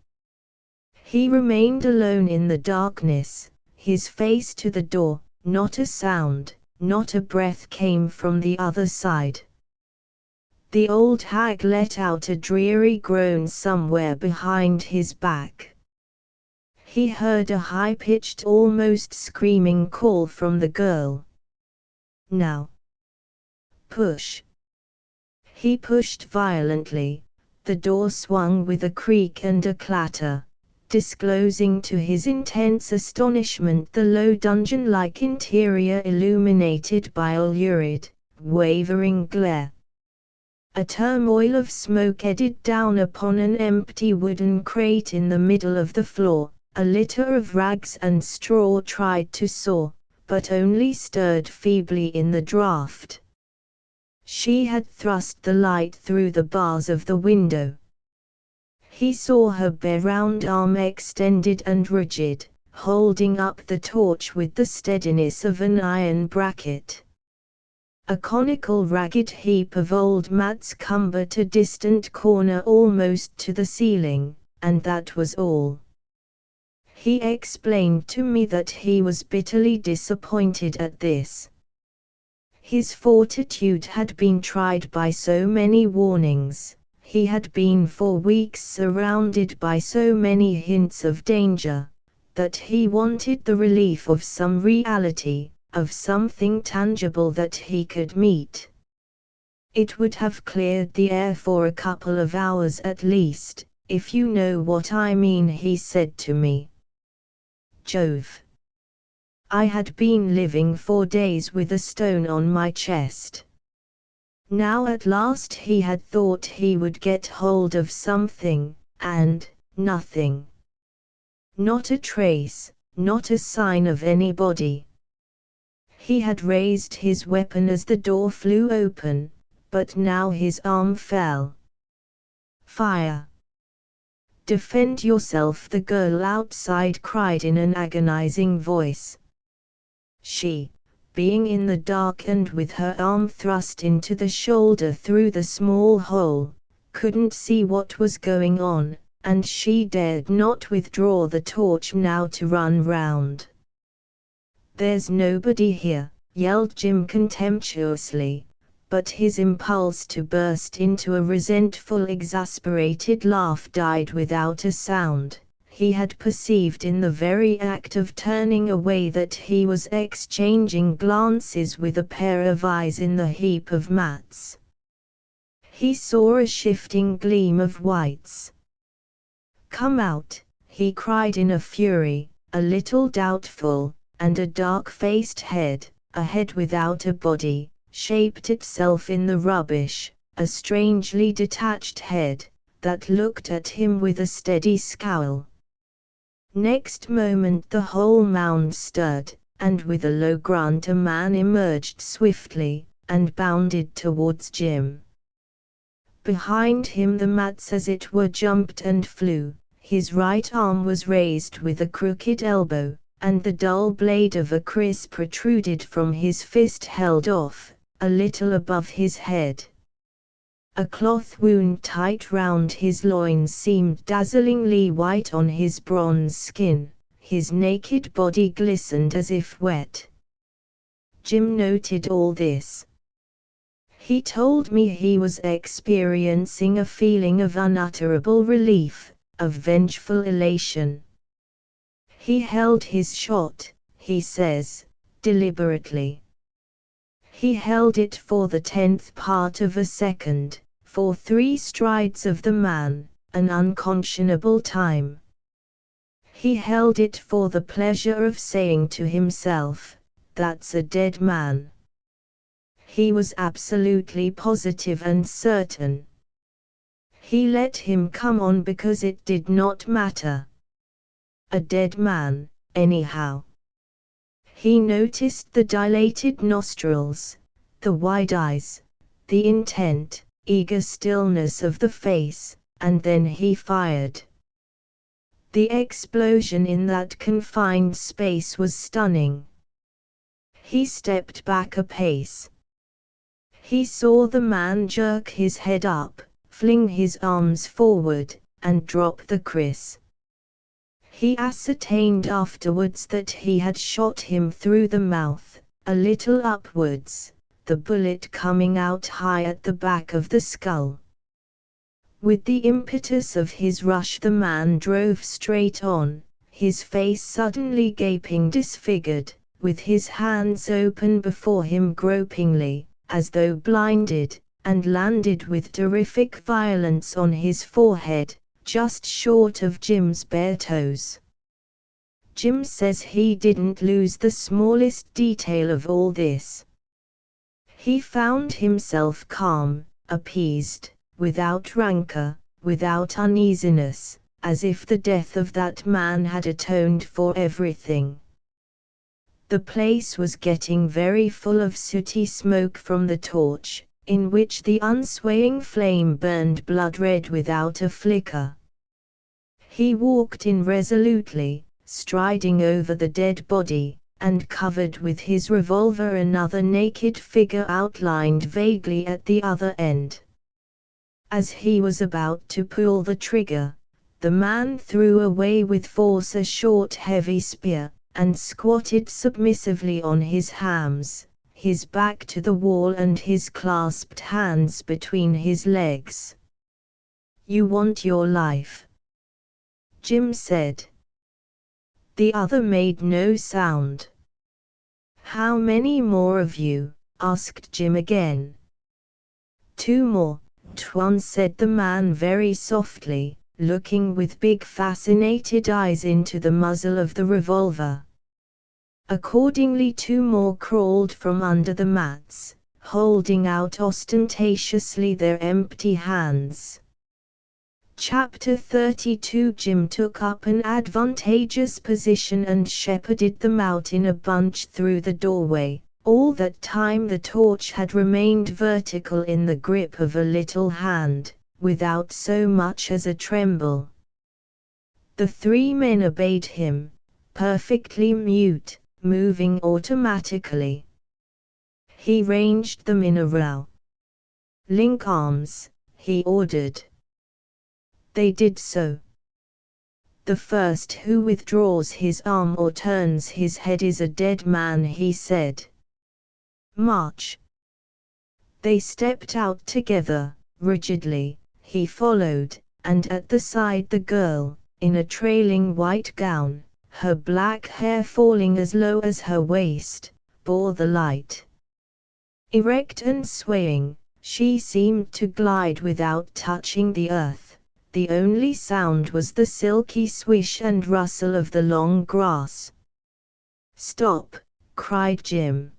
He remained alone in the darkness, his face to the door. Not a sound, not a breath came from the other side. The old hag let out a dreary groan somewhere behind his back. He heard a high-pitched, almost screaming call from the girl. "Now! Push!" He pushed violently. The door swung with a creak and a clatter, disclosing to his intense astonishment the low dungeon-like interior illuminated by a lurid, wavering glare. A turmoil of smoke eddied down upon an empty wooden crate in the middle of the floor. A litter of rags and straw tried to soar, but only stirred feebly in the draught. She had thrust the light through the bars of the window. He saw her bare round arm extended and rigid, holding up the torch with the steadiness of an iron bracket. A conical ragged heap of old mats cumbered a distant corner almost to the ceiling, and that was all. He explained to me that he was bitterly disappointed at this. His fortitude had been tried by so many warnings. He had been for weeks surrounded by so many hints of danger, that he wanted the relief of some reality, of something tangible that he could meet. It would have cleared the air for a couple of hours at least, if you know what I mean, he said to me. Jove! I had been living for days with a stone on my chest. Now at last he had thought he would get hold of something, and nothing. Not a trace, not a sign of anybody. He had raised his weapon as the door flew open, but now his arm fell. "Fire! Defend yourself!" the girl outside cried in an agonizing voice. She, being in the dark and with her arm thrust into the shoulder through the small hole, couldn't see what was going on, and she dared not withdraw the torch now to run round. "There's nobody here," yelled Jim contemptuously, but his impulse to burst into a resentful, exasperated laugh died without a sound. He had perceived in the very act of turning away that he was exchanging glances with a pair of eyes in the heap of mats. He saw a shifting gleam of whites. "Come out!" he cried in a fury, a little doubtful, and a dark-faced head, a head without a body, shaped itself in the rubbish, a strangely detached head, that looked at him with a steady scowl. Next moment the whole mound stirred, and with a low grunt a man emerged swiftly, and bounded towards Jim. Behind him the mats as it were jumped and flew, his right arm was raised with a crooked elbow, and the dull blade of a kris protruded from his fist held off, a little above his head. A cloth wound tight round his loins seemed dazzlingly white on his bronze skin, his naked body glistened as if wet. Jim noted all this. He told me he was experiencing a feeling of unutterable relief, of vengeful elation. He held his shot, he says, deliberately. He held it for the 10th part of a second, for 3 strides of the man, an unconscionable time. He held it for the pleasure of saying to himself, "That's a dead man." He was absolutely positive and certain. He let him come on because it did not matter. A dead man, anyhow. He noticed the dilated nostrils, the wide eyes, the intent, eager stillness of the face, and then he fired. The explosion in that confined space was stunning. He stepped back a pace. He saw the man jerk his head up, fling his arms forward, and drop the kris. He ascertained afterwards that he had shot him through the mouth, a little upwards, the bullet coming out high at the back of the skull. With the impetus of his rush the man drove straight on, his face suddenly gaping disfigured, with his hands open before him gropingly, as though blinded, and landed with terrific violence on his forehead, just short of Jim's bare toes. Jim says he didn't lose the smallest detail of all this. He found himself calm, appeased, without rancor, without uneasiness, as if the death of that man had atoned for everything. The place was getting very full of sooty smoke from the torch, in which the unswaying flame burned blood-red without a flicker. He walked in resolutely, striding over the dead body, and covered with his revolver another naked figure outlined vaguely at the other end. As he was about to pull the trigger, the man threw away with force a short heavy spear, and squatted submissively on his hams, his back to the wall and his clasped hands between his legs. "You want your life?" Jim said. The other made no sound. "How many more of you?" asked Jim again. "2 more, Tuan," said the man very softly, looking with big fascinated eyes into the muzzle of the revolver. Accordingly 2 more crawled from under the mats, holding out ostentatiously their empty hands. Chapter 32. Jim took up an advantageous position and shepherded them out in a bunch through the doorway. All that time the torch had remained vertical in the grip of a little hand, without so much as a tremble. The 3 men obeyed him, perfectly mute, moving automatically. He ranged them in a row. "Link arms," he ordered. They did so. "The first who withdraws his arm or turns his head is a dead man," he said. "March." They stepped out together, rigidly. He followed, and at the side the girl, in a trailing white gown, her black hair falling as low as her waist, bore the light. Erect and swaying, she seemed to glide without touching the earth. The only sound was the silky swish and rustle of the long grass. "Stop!" cried Jim.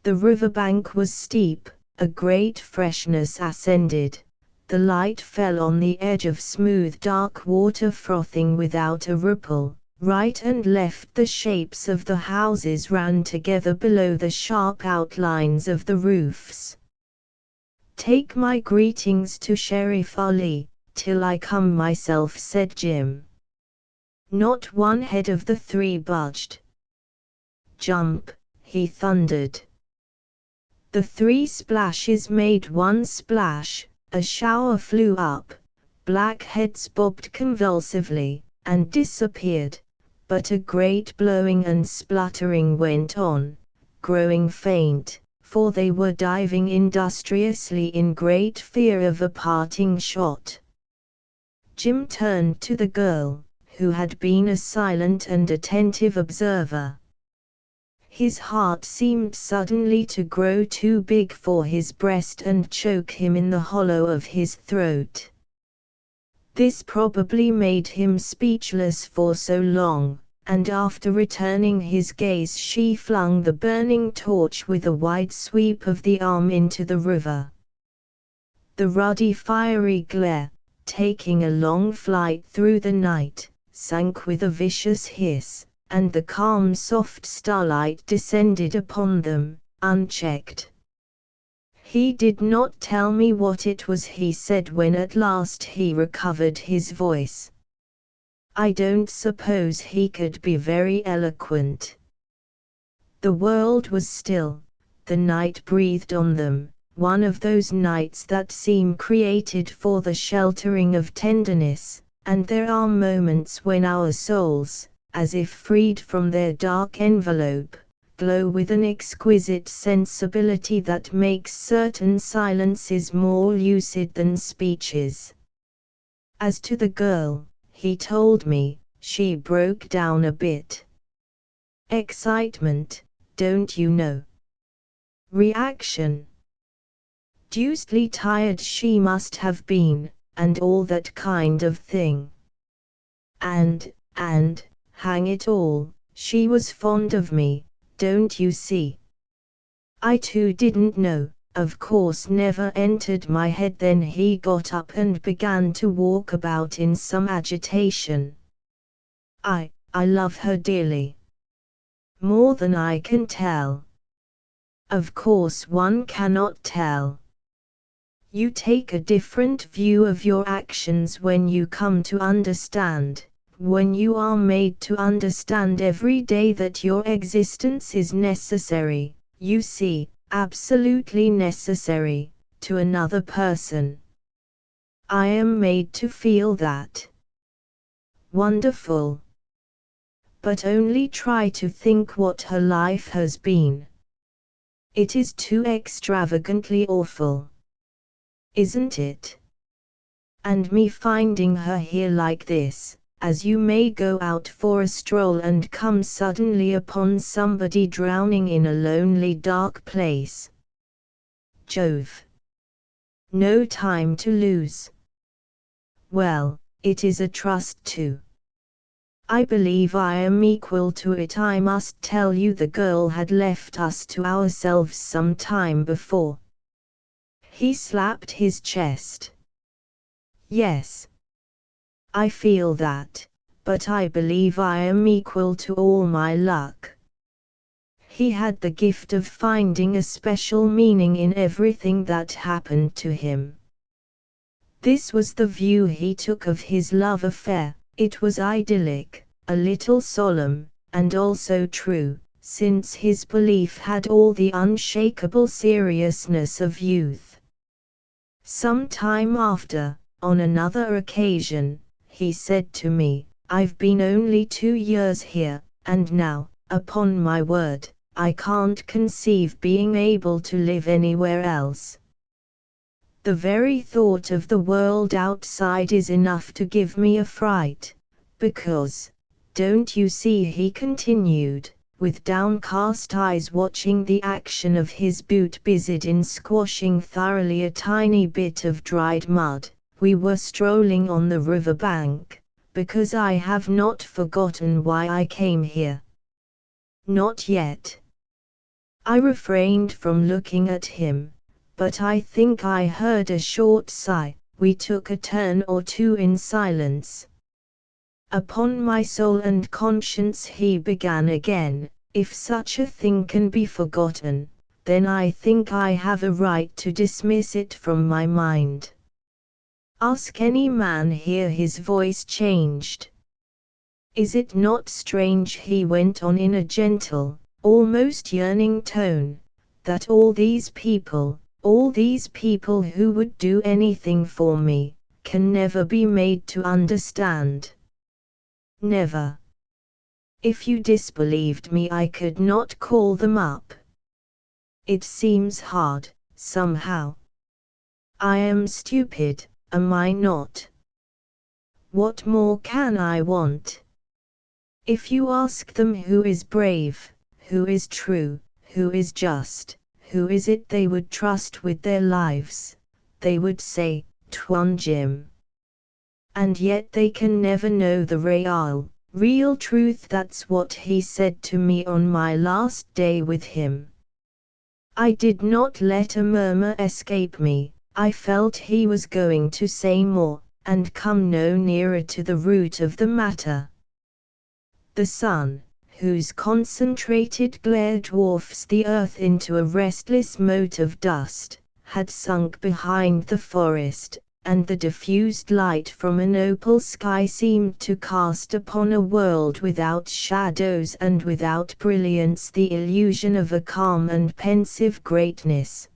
The riverbank was steep, a great freshness ascended. The light fell on the edge of smooth dark water frothing without a ripple. Right and left the shapes of the houses ran together below the sharp outlines of the roofs. "Take my greetings to Sheriff Ali, till I come myself," said Jim. Not one head of the 3 budged. "Jump," he thundered. The 3 splashes made one splash, a shower flew up, black heads bobbed convulsively, and disappeared, but a great blowing and spluttering went on, growing faint, for they were diving industriously in great fear of a parting shot. Jim turned to the girl, who had been a silent and attentive observer. His heart seemed suddenly to grow too big for his breast and choke him in the hollow of his throat. This probably made him speechless for so long, and after returning his gaze she flung the burning torch with a wide sweep of the arm into the river. The ruddy fiery glare, taking a long flight through the night, sank with a vicious hiss, and the calm soft starlight descended upon them, unchecked. He did not tell me what it was he said when at last he recovered his voice. I don't suppose he could be very eloquent. The world was still, the night breathed on them, one of those nights that seem created for the sheltering of tenderness, and there are moments when our souls, as if freed from their dark envelope, glow with an exquisite sensibility that makes certain silences more lucid than speeches. As to the girl, he told me, she broke down a bit. Excitement, don't you know? Reaction. Deucedly tired she must have been, and all that kind of thing. And, hang it all, she was fond of me, don't you see? I too didn't know, of course never entered my head. Then he got up and began to walk about in some agitation. I love her dearly. More than I can tell. Of course one cannot tell. You take a different view of your actions when you come to understand, when you are made to understand every day that your existence is necessary, you see, absolutely necessary, to another person. I am made to feel that. Wonderful. But only try to think what her life has been. It is too extravagantly awful. Isn't it? And me finding her here like this, as you may go out for a stroll and come suddenly upon somebody drowning in a lonely dark place. Jove! No time to lose. Well, it is a trust too. I believe I am equal to it. I must tell you the girl had left us to ourselves some time before. He slapped his chest. Yes. I feel that, but I believe I am equal to all my luck. He had the gift of finding a special meaning in everything that happened to him. This was the view he took of his love affair. It was idyllic, a little solemn, and also true, since his belief had all the unshakable seriousness of youth. Some time after, on another occasion, he said to me, I've been only 2 years here, and now, upon my word, I can't conceive being able to live anywhere else. The very thought of the world outside is enough to give me a fright, because, don't you see, he continued, with downcast eyes watching the action of his boot, busied in squashing thoroughly a tiny bit of dried mud, we were strolling on the river bank, because I have not forgotten why I came here. Not yet. I refrained from looking at him, but I think I heard a short sigh. We took a turn or two in silence. Upon my soul and conscience, he began again, if such a thing can be forgotten, then I think I have a right to dismiss it from my mind. Ask any man here. His voice changed. Is it not strange, he went on in a gentle, almost yearning tone, that all these people who would do anything for me, can never be made to understand. Never. If you disbelieved me, I could not call them up. It seems hard, somehow. I am stupid, am I not? What more can I want? If you ask them who is brave, who is true, who is just, who is it they would trust with their lives? They would say, "'Twan Jim." And yet they can never know the real truth. That's what he said to me on my last day with him. I did not let a murmur escape me. I felt he was going to say more, and come no nearer to the root of the matter. The sun, whose concentrated glare dwarfs the earth into a restless mote of dust, had sunk behind the forest, and the diffused light from an opal sky seemed to cast upon a world without shadows and without brilliance the illusion of a calm and pensive greatness.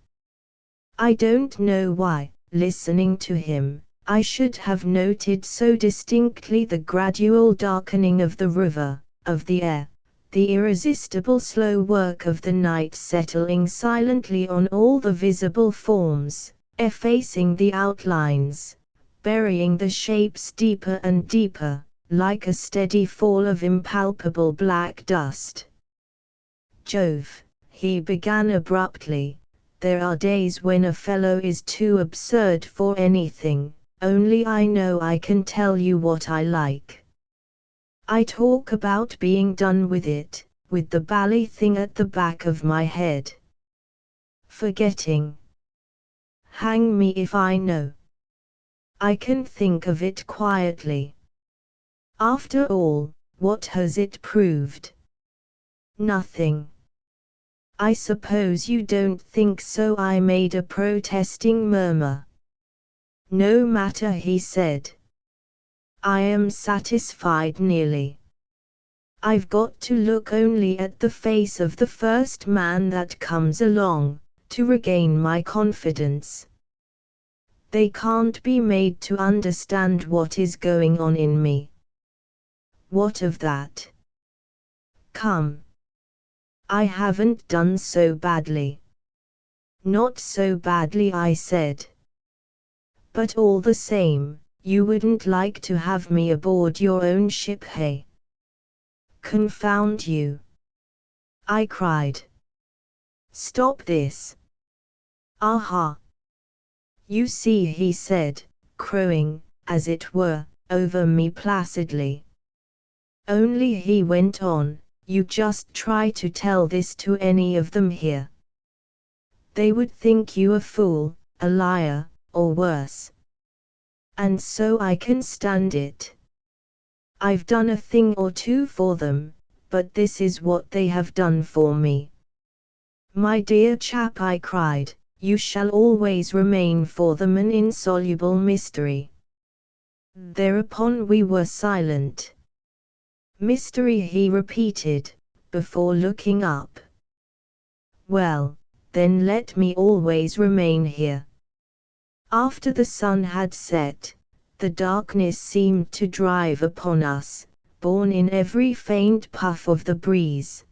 I don't know why, listening to him, I should have noted so distinctly the gradual darkening of the river, of the air, the irresistible slow work of the night settling silently on all the visible forms, effacing the outlines, burying the shapes deeper and deeper, like a steady fall of impalpable black dust. "Jove," he began abruptly, "there are days when a fellow is too absurd for anything, only I know I can tell you what I like. I talk about being done with it, with the bally thing at the back of my head. Forgetting. Hang me if I know. I can think of it quietly. After all, what has it proved? Nothing. I suppose you don't think so." I made a protesting murmur. "No matter," he said. "I am satisfied nearly. I've got to look only at the face of the first man that comes along, to regain my confidence. They can't be made to understand what is going on in me." "What of that? Come. I haven't done so badly." "Not so badly," I said. "But all the same, you wouldn't like to have me aboard your own ship, hey?" "Confound you!" I cried. "Stop this." "Aha! You see," he said, crowing, as it were, over me placidly. "Only," he went on, "you just try to tell this to any of them here. They would think you a fool, a liar, or worse. And so I can stand it. I've done a thing or two for them, but this is what they have done for me." "My dear chap," I cried, "you shall always remain for them an insoluble mystery." Thereupon we were silent. "Mystery," he repeated, before looking up. "Well, then let me always remain here." After the sun had set, the darkness seemed to drive upon us, borne in every faint puff of the breeze.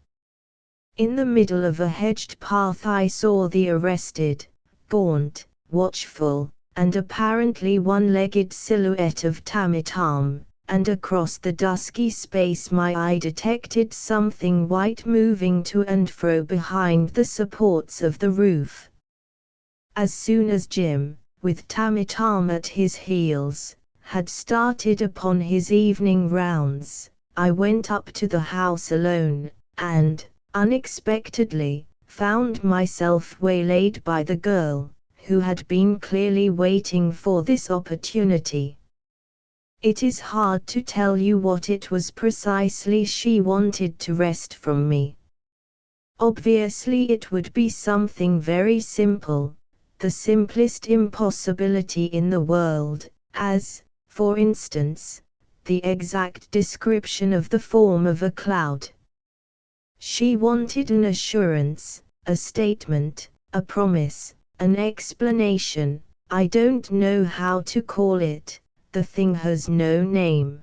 In the middle of a hedged path I saw the arrested, gaunt, watchful, and apparently one-legged silhouette of Tamitam, and across the dusky space my eye detected something white moving to and fro behind the supports of the roof. As soon as Jim, with Tamitam at his heels, had started upon his evening rounds, I went up to the house alone, and, unexpectedly, found myself waylaid by the girl, who had been clearly waiting for this opportunity. It is hard to tell you what it was precisely she wanted to wrest from me. Obviously it would be something very simple, the simplest impossibility in the world, as, for instance, the exact description of the form of a cloud. She wanted an assurance, a statement, a promise, an explanation. I don't know how to call it. The thing has no name.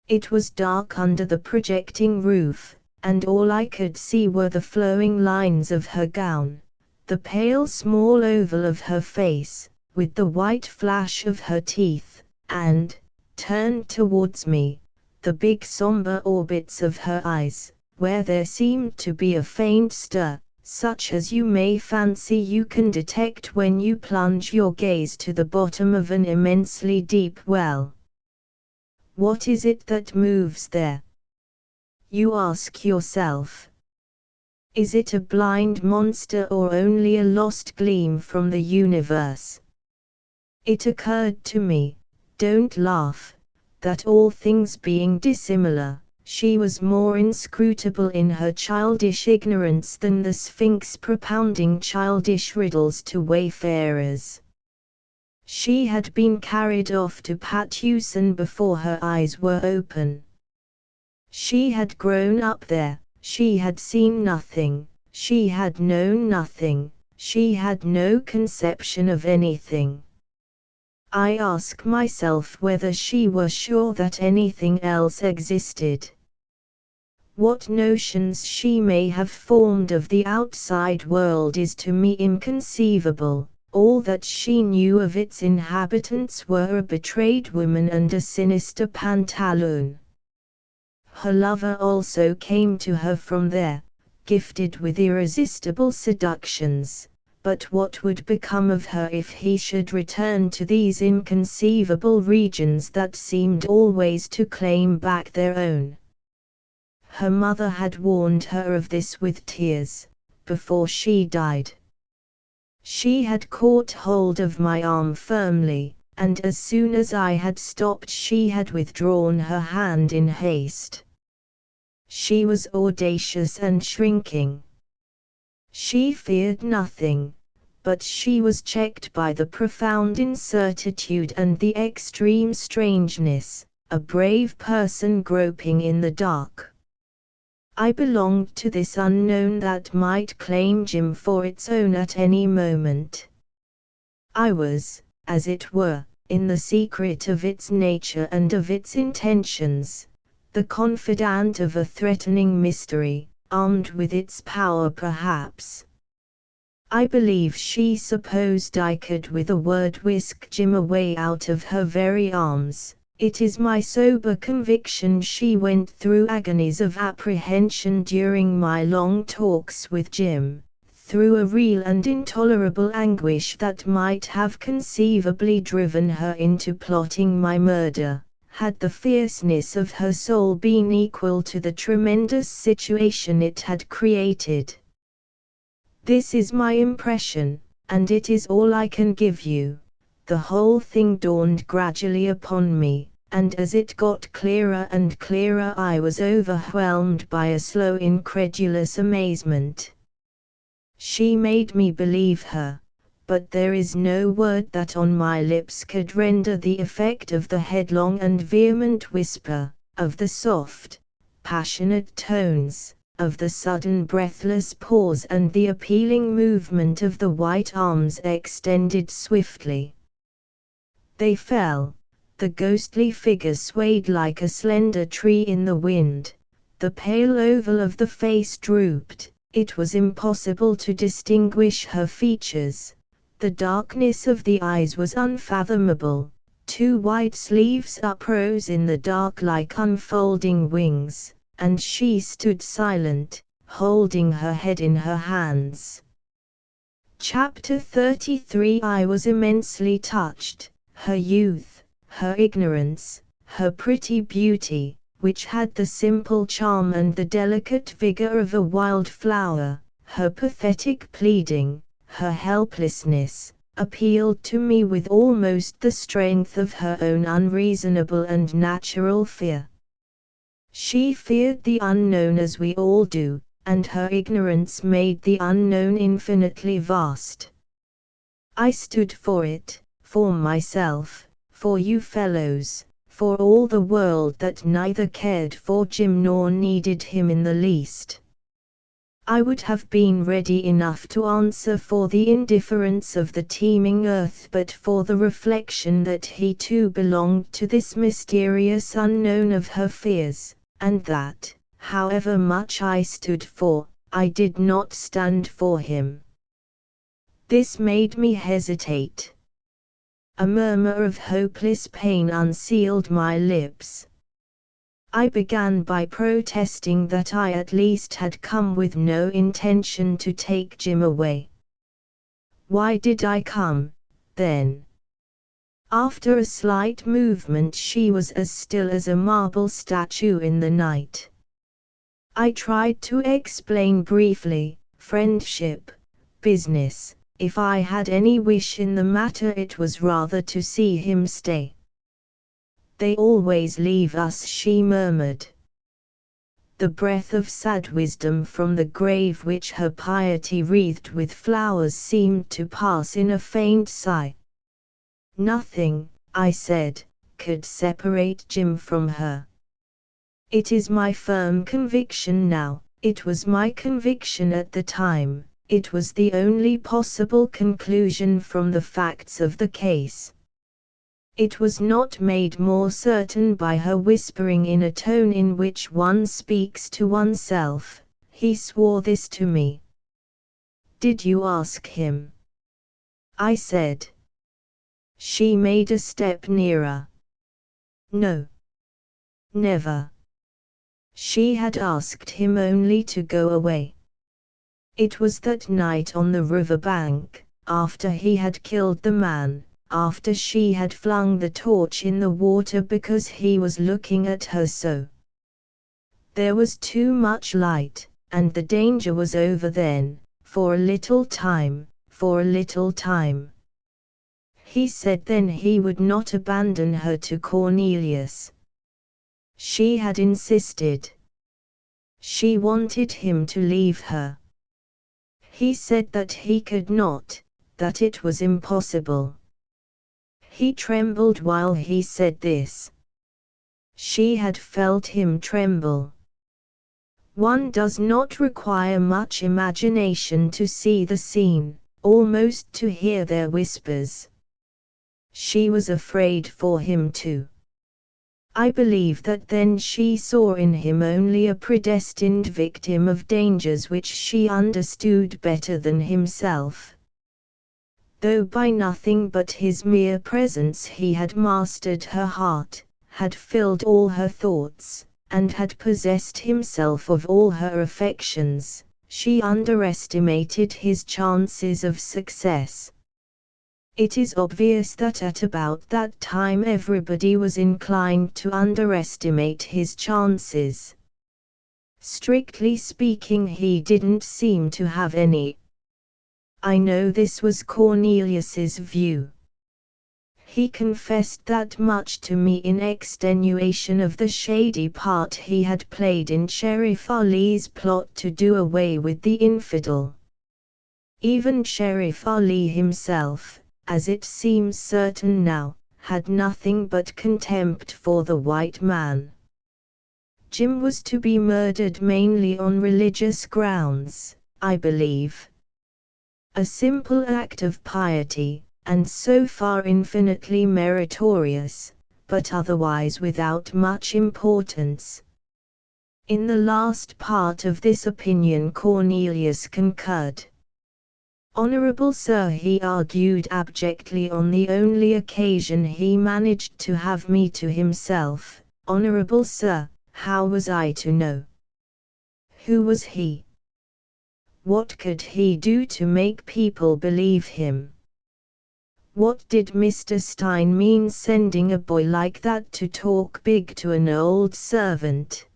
It was dark under the projecting roof, and all I could see were the flowing lines of her gown, the pale small oval of her face, with the white flash of her teeth, and, turned towards me, the big somber orbits of her eyes, where there seemed to be a faint stir, such as you may fancy you can detect when you plunge your gaze to the bottom of an immensely deep well. What is it that moves there? You ask yourself. Is it a blind monster or only a lost gleam from the universe? It occurred to me, don't laugh, that all things being dissimilar, she was more inscrutable in her childish ignorance than the Sphinx propounding childish riddles to wayfarers. She had been carried off to Patusan before her eyes were open. She had grown up there, she had seen nothing, she had known nothing, she had no conception of anything. I ask myself whether she were sure that anything else existed. What notions she may have formed of the outside world is to me inconceivable. All that she knew of its inhabitants were a betrayed woman and a sinister pantaloon. Her lover also came to her from there, gifted with irresistible seductions, but what would become of her if he should return to these inconceivable regions that seemed always to claim back their own? Her mother had warned her of this with tears, before she died. She had caught hold of my arm firmly, and as soon as I had stopped she had withdrawn her hand in haste. She was audacious and shrinking. She feared nothing, but she was checked by the profound incertitude and the extreme strangeness, a brave person groping in the dark. I belonged to this unknown that might claim Jim for its own at any moment. I was, as it were, in the secret of its nature and of its intentions, the confidant of a threatening mystery, armed with its power perhaps. I believe she supposed I could with a word whisk Jim away out of her very arms. It is my sober conviction she went through agonies of apprehension during my long talks with Jim, through a real and intolerable anguish that might have conceivably driven her into plotting my murder, had the fierceness of her soul been equal to the tremendous situation it had created. This is my impression, and it is all I can give you. The whole thing dawned gradually upon me, and as it got clearer and clearer I was overwhelmed by a slow incredulous amazement. She made me believe her, but there is no word that on my lips could render the effect of the headlong and vehement whisper, of the soft, passionate tones, of the sudden breathless pause and the appealing movement of the white arms extended swiftly. They fell, the ghostly figure swayed like a slender tree in the wind, the pale oval of the face drooped, it was impossible to distinguish her features, the darkness of the eyes was unfathomable, two white sleeves uprose in the dark like unfolding wings, and she stood silent, holding her head in her hands. Chapter 33. I was immensely touched. Her youth, her ignorance, her pretty beauty, which had the simple charm and the delicate vigor of a wild flower, her pathetic pleading, her helplessness, appealed to me with almost the strength of her own unreasonable and natural fear. She feared the unknown as we all do, and her ignorance made the unknown infinitely vast. I stood for it, for myself, for you fellows, for all the world that neither cared for Jim nor needed him in the least. I would have been ready enough to answer for the indifference of the teeming earth but for the reflection that he too belonged to this mysterious unknown of her fears, and that, however much I stood for, I did not stand for him. This made me hesitate. A murmur of hopeless pain unsealed my lips. I began by protesting that I at least had come with no intention to take Jim away. Why did I come, then? After a slight movement she was as still as a marble statue in the night. I tried to explain briefly, friendship, business. If I had any wish in the matter it was rather to see him stay. They always leave us, she murmured. The breath of sad wisdom from the grave which her piety wreathed with flowers seemed to pass in a faint sigh. Nothing, I said, could separate Jim from her. It is my firm conviction now, it was my conviction at the time, it was the only possible conclusion from the facts of the case. It was not made more certain by her whispering in a tone in which one speaks to oneself, "He swore this to me." "Did you ask him?" I said. She made a step nearer. No. Never. She had asked him only to go away. It was that night on the river bank, after he had killed the man, after she had flung the torch in the water because he was looking at her so. There was too much light, and the danger was over then, for a little time, for a little time. He said then he would not abandon her to Cornelius. She had insisted. She wanted him to leave her. He said that he could not, that it was impossible. He trembled while he said this. She had felt him tremble. One does not require much imagination to see the scene, almost to hear their whispers. She was afraid for him too. I believe that then she saw in him only a predestined victim of dangers which she understood better than himself. Though by nothing but his mere presence he had mastered her heart, had filled all her thoughts, and had possessed himself of all her affections, she underestimated his chances of success. It is obvious that at about that time everybody was inclined to underestimate his chances. Strictly speaking, he didn't seem to have any. I know this was Cornelius's view. He confessed that much to me in extenuation of the shady part he had played in Sheriff Ali's plot to do away with the infidel. Even Sheriff Ali himself, as it seems certain now, had nothing but contempt for the white man. Jim was to be murdered mainly on religious grounds, I believe. A simple act of piety, and so far infinitely meritorious, but otherwise without much importance. In the last part of this opinion Cornelius concurred. "Honorable Sir," he argued abjectly on the only occasion he managed to have me to himself, "Honorable Sir, how was I to know? Who was he? What could he do to make people believe him? What did Mr. Stein mean sending a boy like that to talk big to an old servant?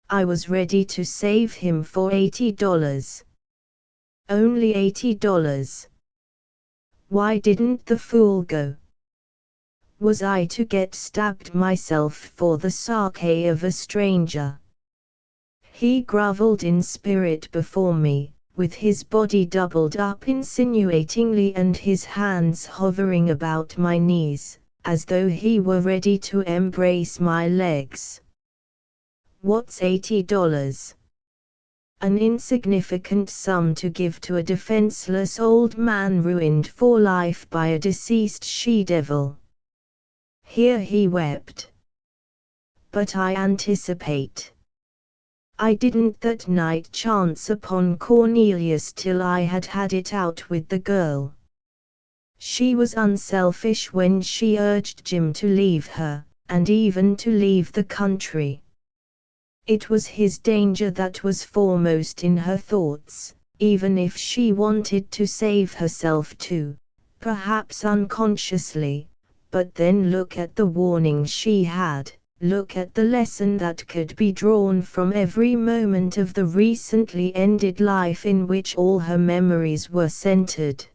I was ready to save him for $80. Only $80. Why didn't the fool go? Was I to get stabbed myself for the sake of a stranger? He grovelled in spirit before me, with his body doubled up insinuatingly and his hands hovering about my knees, as though he were ready to embrace my legs. What's $80? An insignificant sum to give to a defenseless old man ruined for life by a deceased she-devil. Here he wept. But I anticipate. I didn't that night chance upon Cornelius till I had had it out with the girl. She was unselfish when she urged Jim to leave her, and even to leave the country. It was his danger that was foremost in her thoughts, even if she wanted to save herself too, perhaps unconsciously. But then look at the warning she had, look at the lesson that could be drawn from every moment of the recently ended life in which all her memories were centered.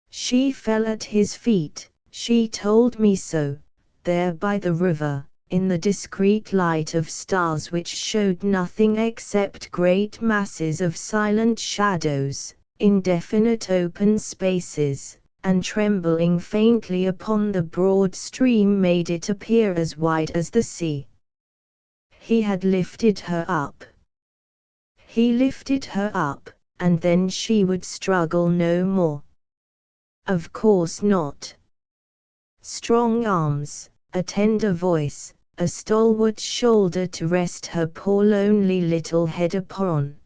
She fell at his feet, she told me so, there by the river, in the discreet light of stars which showed nothing except great masses of silent shadows, indefinite open spaces, and trembling faintly upon the broad stream made it appear as wide as the sea. He had lifted her up. He lifted her up, and then she would struggle no more. Of course not. Strong arms, a tender voice, a stalwart shoulder to rest her poor lonely little head upon.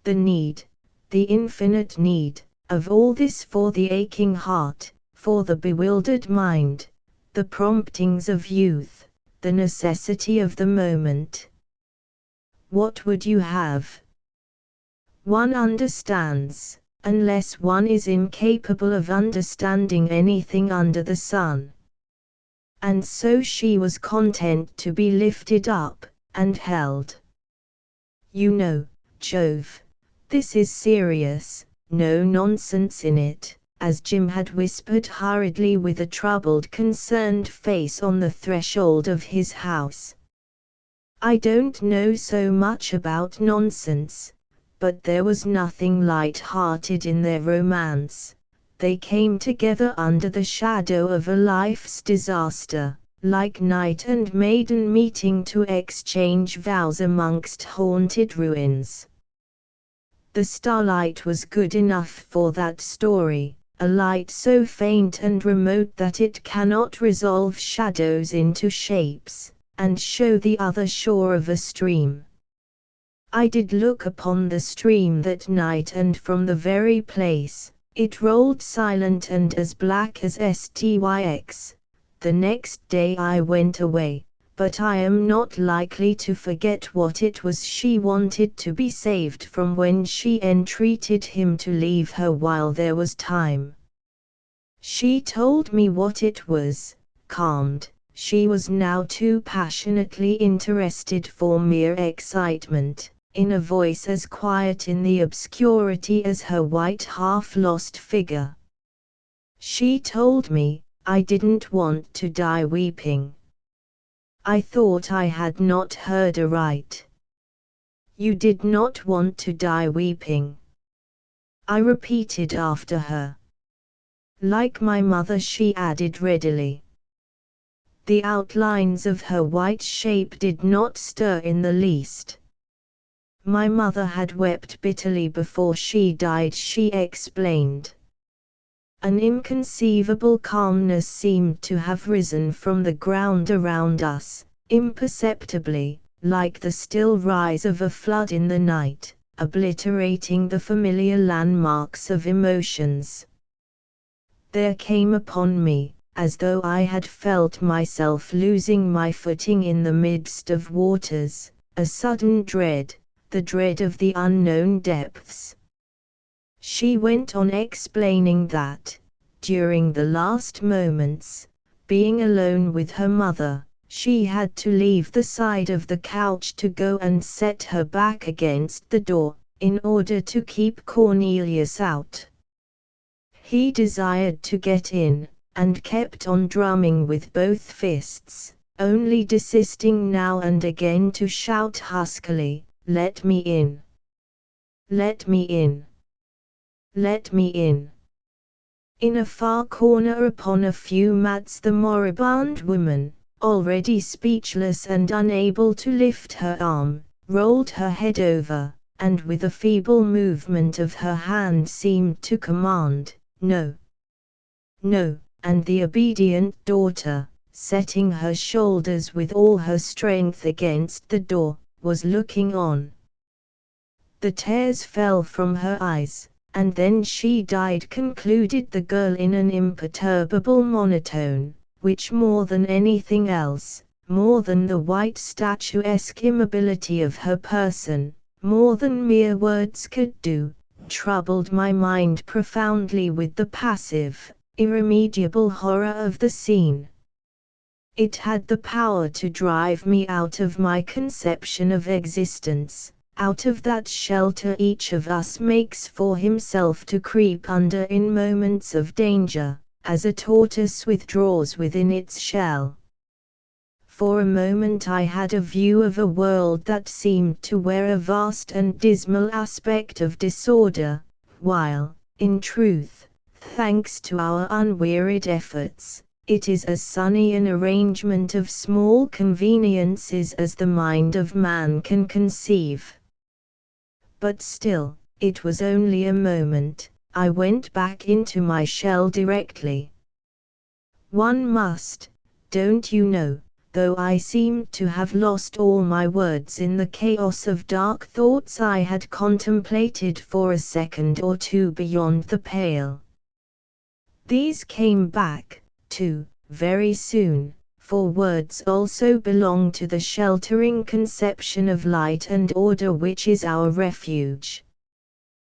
The need, the infinite need, of all this for the aching heart, for the bewildered mind, the promptings of youth, the necessity of the moment. What would you have? One understands, unless one is incapable of understanding anything under the sun. And so she was content to be lifted up, and held. You know, Jove, this is serious, no nonsense in it, as Jim had whispered hurriedly with a troubled, concerned face on the threshold of his house. I don't know so much about nonsense, but there was nothing light-hearted in their romance. They came together under the shadow of a life's disaster, like knight and maiden meeting to exchange vows amongst haunted ruins. The starlight was good enough for that story, a light so faint and remote that it cannot resolve shadows into shapes, and show the other shore of a stream. I did look upon the stream that night, and from the very place it rolled silent and as black as Styx. The next day I went away, but I am not likely to forget what it was she wanted to be saved from when she entreated him to leave her while there was time. She told me what it was, calmed. She was now too passionately interested for mere excitement, in a voice as quiet in the obscurity as her white half-lost figure. She told me, I didn't want to die weeping. I thought I had not heard aright. You did not want to die weeping, I repeated after her. Like my mother, she added readily. The outlines of her white shape did not stir in the least. My mother had wept bitterly before she died, she explained. An inconceivable calmness seemed to have risen from the ground around us, imperceptibly, like the still rise of a flood in the night, obliterating the familiar landmarks of emotions. There came upon me, as though I had felt myself losing my footing in the midst of waters, a sudden dread, the dread of the unknown depths. She went on explaining that, during the last moments, being alone with her mother, she had to leave the side of the couch to go and set her back against the door, in order to keep Cornelius out. He desired to get in, and kept on drumming with both fists, only desisting now and again to shout huskily, "Let me in! Let me in! Let me in!" In a far corner upon a few mats the moribund woman, already speechless and unable to lift her arm, rolled her head over, and with a feeble movement of her hand seemed to command, "No! No!" And the obedient daughter, setting her shoulders with all her strength against the door, was looking on. The tears fell from her eyes, and then she died, concluded the girl in an imperturbable monotone, which more than anything else, more than the white statuesque immobility of her person, more than mere words could do, troubled my mind profoundly with the passive, irremediable horror of the scene. It had the power to drive me out of my conception of existence, out of that shelter each of us makes for himself to creep under in moments of danger, as a tortoise withdraws within its shell. For a moment I had a view of a world that seemed to wear a vast and dismal aspect of disorder, while, in truth, thanks to our unwearied efforts, it is as sunny an arrangement of small conveniences as the mind of man can conceive. But still, it was only a moment. I went back into my shell directly. One must, don't you know, though I seemed to have lost all my words in the chaos of dark thoughts I had contemplated for a second or two beyond the pale. These came back, too, very soon, for words also belong to the sheltering conception of light and order which is our refuge.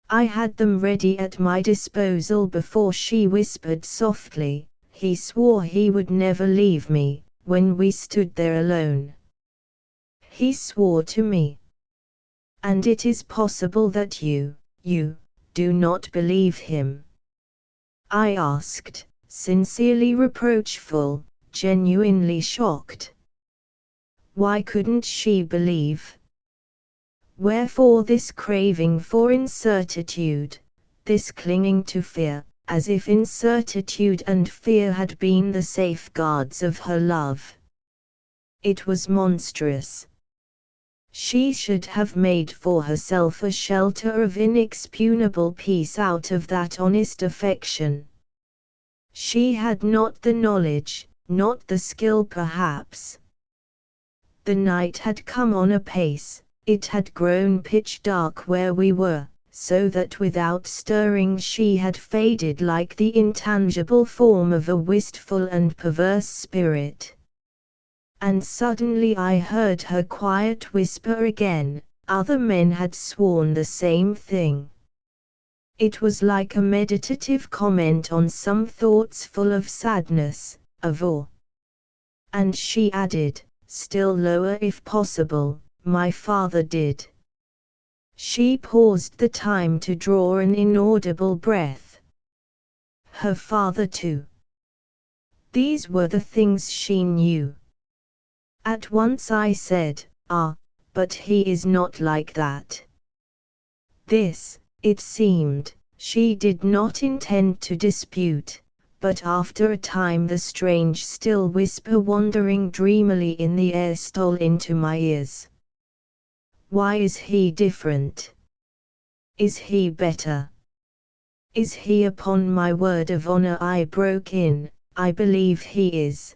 I had them ready at my disposal before she whispered softly, "He swore he would never leave me," when we stood there alone. He swore to me. And it is possible that you do not believe him. I asked, sincerely reproachful, genuinely shocked. Why couldn't she believe? Wherefore this craving for incertitude, this clinging to fear, as if incertitude and fear had been the safeguards of her love? It was monstrous. She should have made for herself a shelter of inexpugnable peace out of that honest affection. She had not the knowledge, not the skill perhaps. The night had come on apace, it had grown pitch dark where we were, so that without stirring she had faded like the intangible form of a wistful and perverse spirit. And suddenly I heard her quiet whisper again, "Other men had sworn the same thing." It was like a meditative comment on some thoughts full of sadness, of awe. And she added, still lower if possible, "My father did." She paused the time to draw an inaudible breath. Her father too. These were the things she knew. At once I said, "Ah, but he is not like that." This, it seemed, she did not intend to dispute, but after a time the strange still whisper wandering dreamily in the air stole into my ears. Why is he different? Is he better? Is he? Upon my word of honor, I broke in, I believe he is.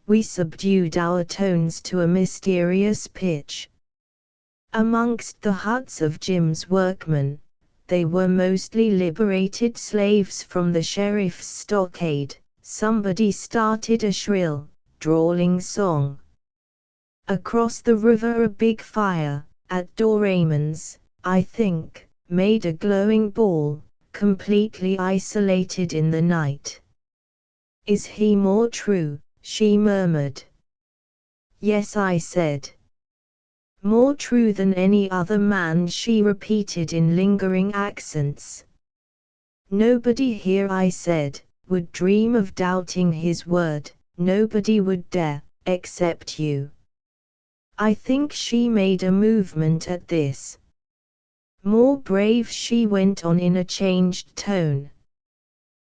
We subdued our tones to a mysterious pitch. Amongst the huts of Jim's workmen, they were mostly liberated slaves from the sheriff's stockade, somebody started a shrill, drawling song. Across the river a big fire, at Doraemon's, I think, made a glowing ball, completely isolated in the night. "Is he more true?" she murmured. "Yes," I said. "More true than any other man," she repeated in lingering accents. "Nobody here," I said, "would dream of doubting his word, nobody would dare, except you." I think she made a movement at this. "More brave," she went on in a changed tone.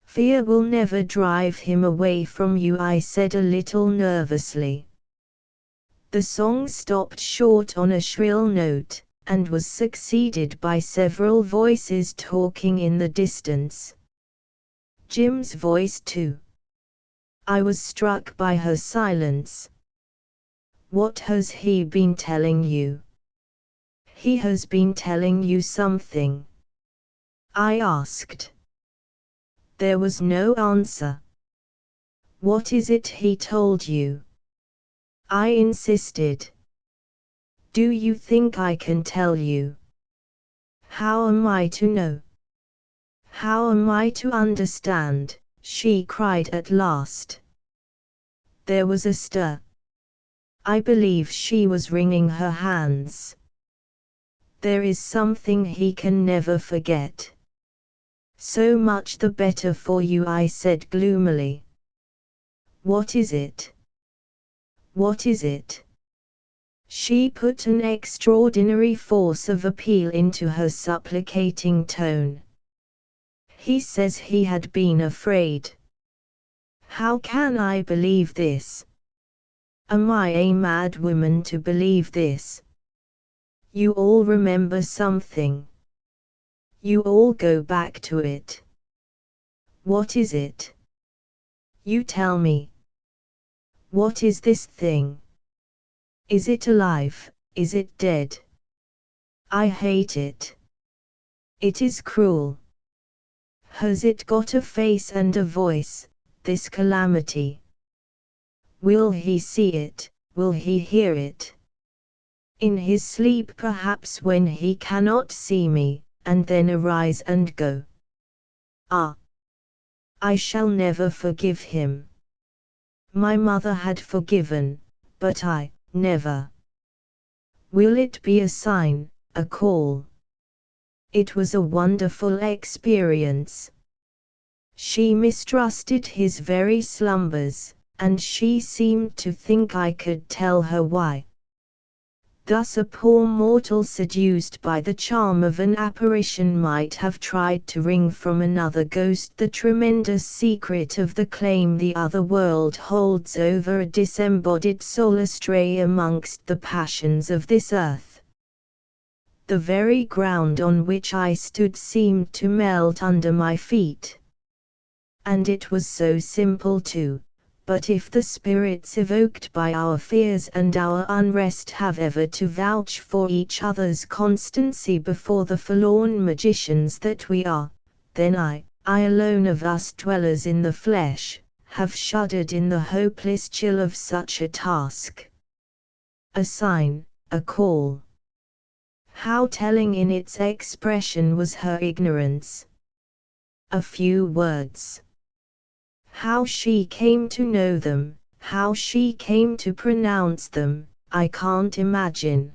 "Fear will never drive him away from you," I said a little nervously. The song stopped short on a shrill note, and was succeeded by several voices talking in the distance. Jim's voice too. I was struck by her silence. "What has he been telling you?" "He has been telling you something?" I asked. There was no answer. What is it he told you? I insisted. Do you think I can tell you? How am I to know? How am I to understand? She cried at last. There was a stir. I believe she was wringing her hands. There is something he can never forget. So much the better for you, I said gloomily. What is it? What is it? She put an extraordinary force of appeal into her supplicating tone. He says he had been afraid. How can I believe this? Am I a mad woman to believe this? You all remember something. You all go back to it. What is it? You tell me. What is this thing? Is it alive? Is it dead? I hate it. It is cruel. Has it got a face and a voice, this calamity? Will he see it? Will he hear it? In his sleep, perhaps, when he cannot see me, and then arise and go. Ah! I shall never forgive him. My mother had forgiven, but I, never. Will it be a sign, a call? It was a wonderful experience. She mistrusted his very slumbers, and she seemed to think I could tell her why. Thus a poor mortal seduced by the charm of an apparition might have tried to wring from another ghost the tremendous secret of the claim the other world holds over a disembodied soul astray amongst the passions of this earth. The very ground on which I stood seemed to melt under my feet. And it was so simple too. But if the spirits evoked by our fears and our unrest have ever to vouch for each other's constancy before the forlorn magicians that we are, then I alone of us dwellers in the flesh, have shuddered in the hopeless chill of such a task. A sign, a call. How telling in its expression was her ignorance. A few words. How she came to know them, how she came to pronounce them, I can't imagine.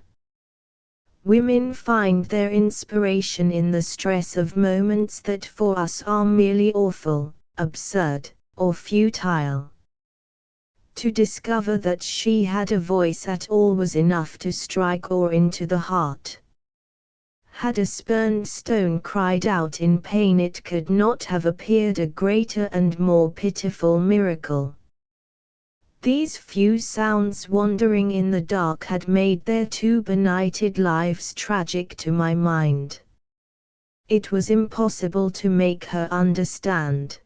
Women find their inspiration in the stress of moments that for us are merely awful, absurd, or futile. To discover that she had a voice at all was enough to strike awe into the heart. Had a spurned stone cried out in pain, it could not have appeared a greater and more pitiful miracle. These few sounds wandering in the dark had made their two benighted lives tragic to my mind. It was impossible to make her understand.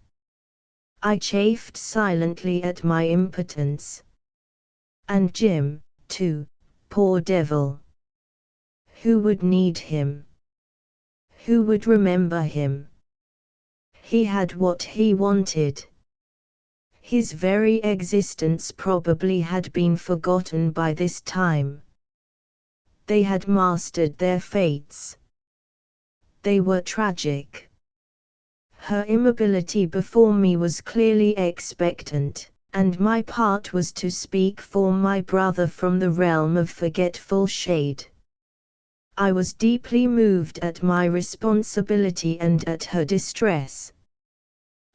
I chafed silently at my impotence. And Jim, too, poor devil. Who would need him? Who would remember him? He had what he wanted. His very existence probably had been forgotten by this time. They had mastered their fates. They were tragic. Her immobility before me was clearly expectant, and my part was to speak for my brother from the realm of forgetful shade. I was deeply moved at my responsibility and at her distress.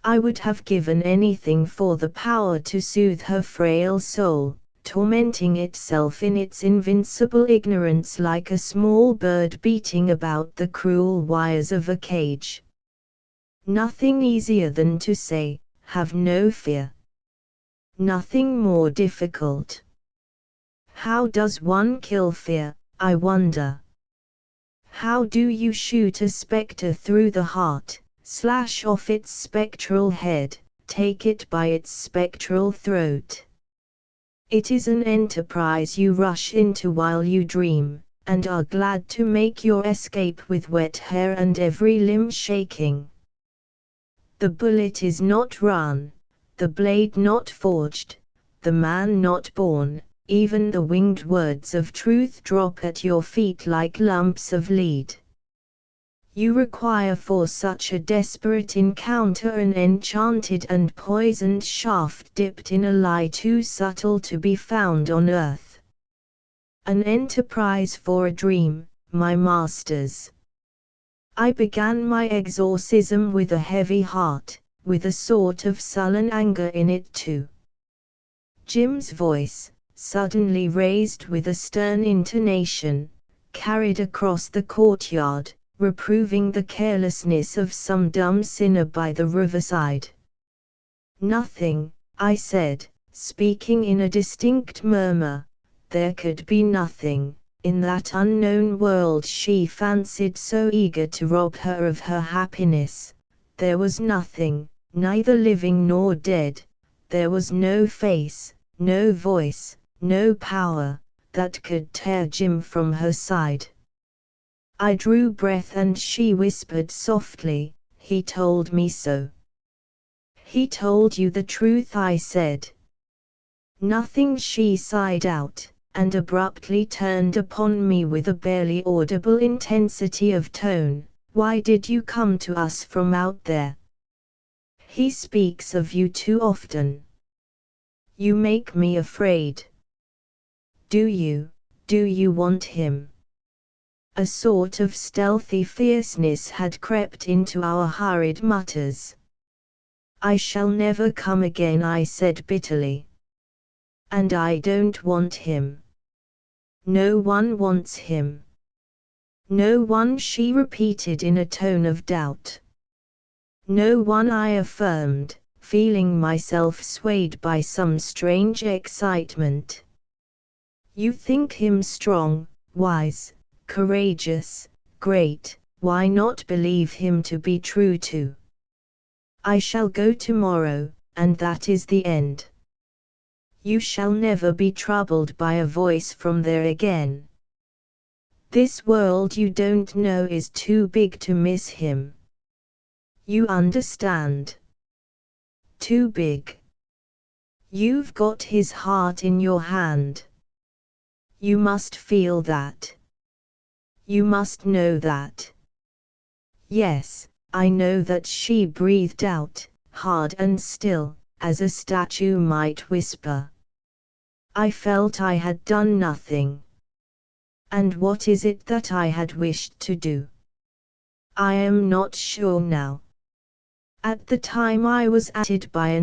I would have given anything for the power to soothe her frail soul, tormenting itself in its invincible ignorance like a small bird beating about the cruel wires of a cage. Nothing easier than to say, "Have no fear." Nothing more difficult. How does one kill fear, I wonder? How do you shoot a spectre through the heart, slash off its spectral head, take it by its spectral throat? It is an enterprise you rush into while you dream, and are glad to make your escape with wet hair and every limb shaking. The bullet is not run, the blade not forged, the man not born, even the winged words of truth drop at your feet like lumps of lead. You require for such a desperate encounter an enchanted and poisoned shaft dipped in a lie too subtle to be found on earth. An enterprise for a dream, my masters. I began my exorcism with a heavy heart, with a sort of sullen anger in it too. Jim's voice, suddenly raised with a stern intonation, carried across the courtyard, reproving the carelessness of some dumb sinner by the riverside. Nothing, I said, speaking in a distinct murmur, there could be nothing, in that unknown world she fancied so eager to rob her of her happiness. There was nothing, neither living nor dead, there was no face, no voice, no power, that could tear Jim from her side. I drew breath and she whispered softly, "He told me so." "He told you the truth," I said. "Nothing," she sighed out, and abruptly turned upon me with a barely audible intensity of tone. "Why did you come to us from out there? He speaks of you too often. You make me afraid." Do you want him?" A sort of stealthy fierceness had crept into our hurried mutters. "I shall never come again," I said bitterly. "And I don't want him." "No one wants him." "No one," she repeated in a tone of doubt. "No one," I affirmed, feeling myself swayed by some strange excitement. "You think him strong, wise, courageous, great, why not believe him to be true too? I shall go tomorrow, and that is the end. You shall never be troubled by a voice from there again. This world you don't know is too big to miss him. You understand? Too big. You've got his heart in your hand. You must feel that. You must know that." "Yes, I know that," she breathed out, hard and still, as a statue might whisper. I felt I had done nothing. And what is it that I had wished to do? I am not sure now. At the time I was atted by an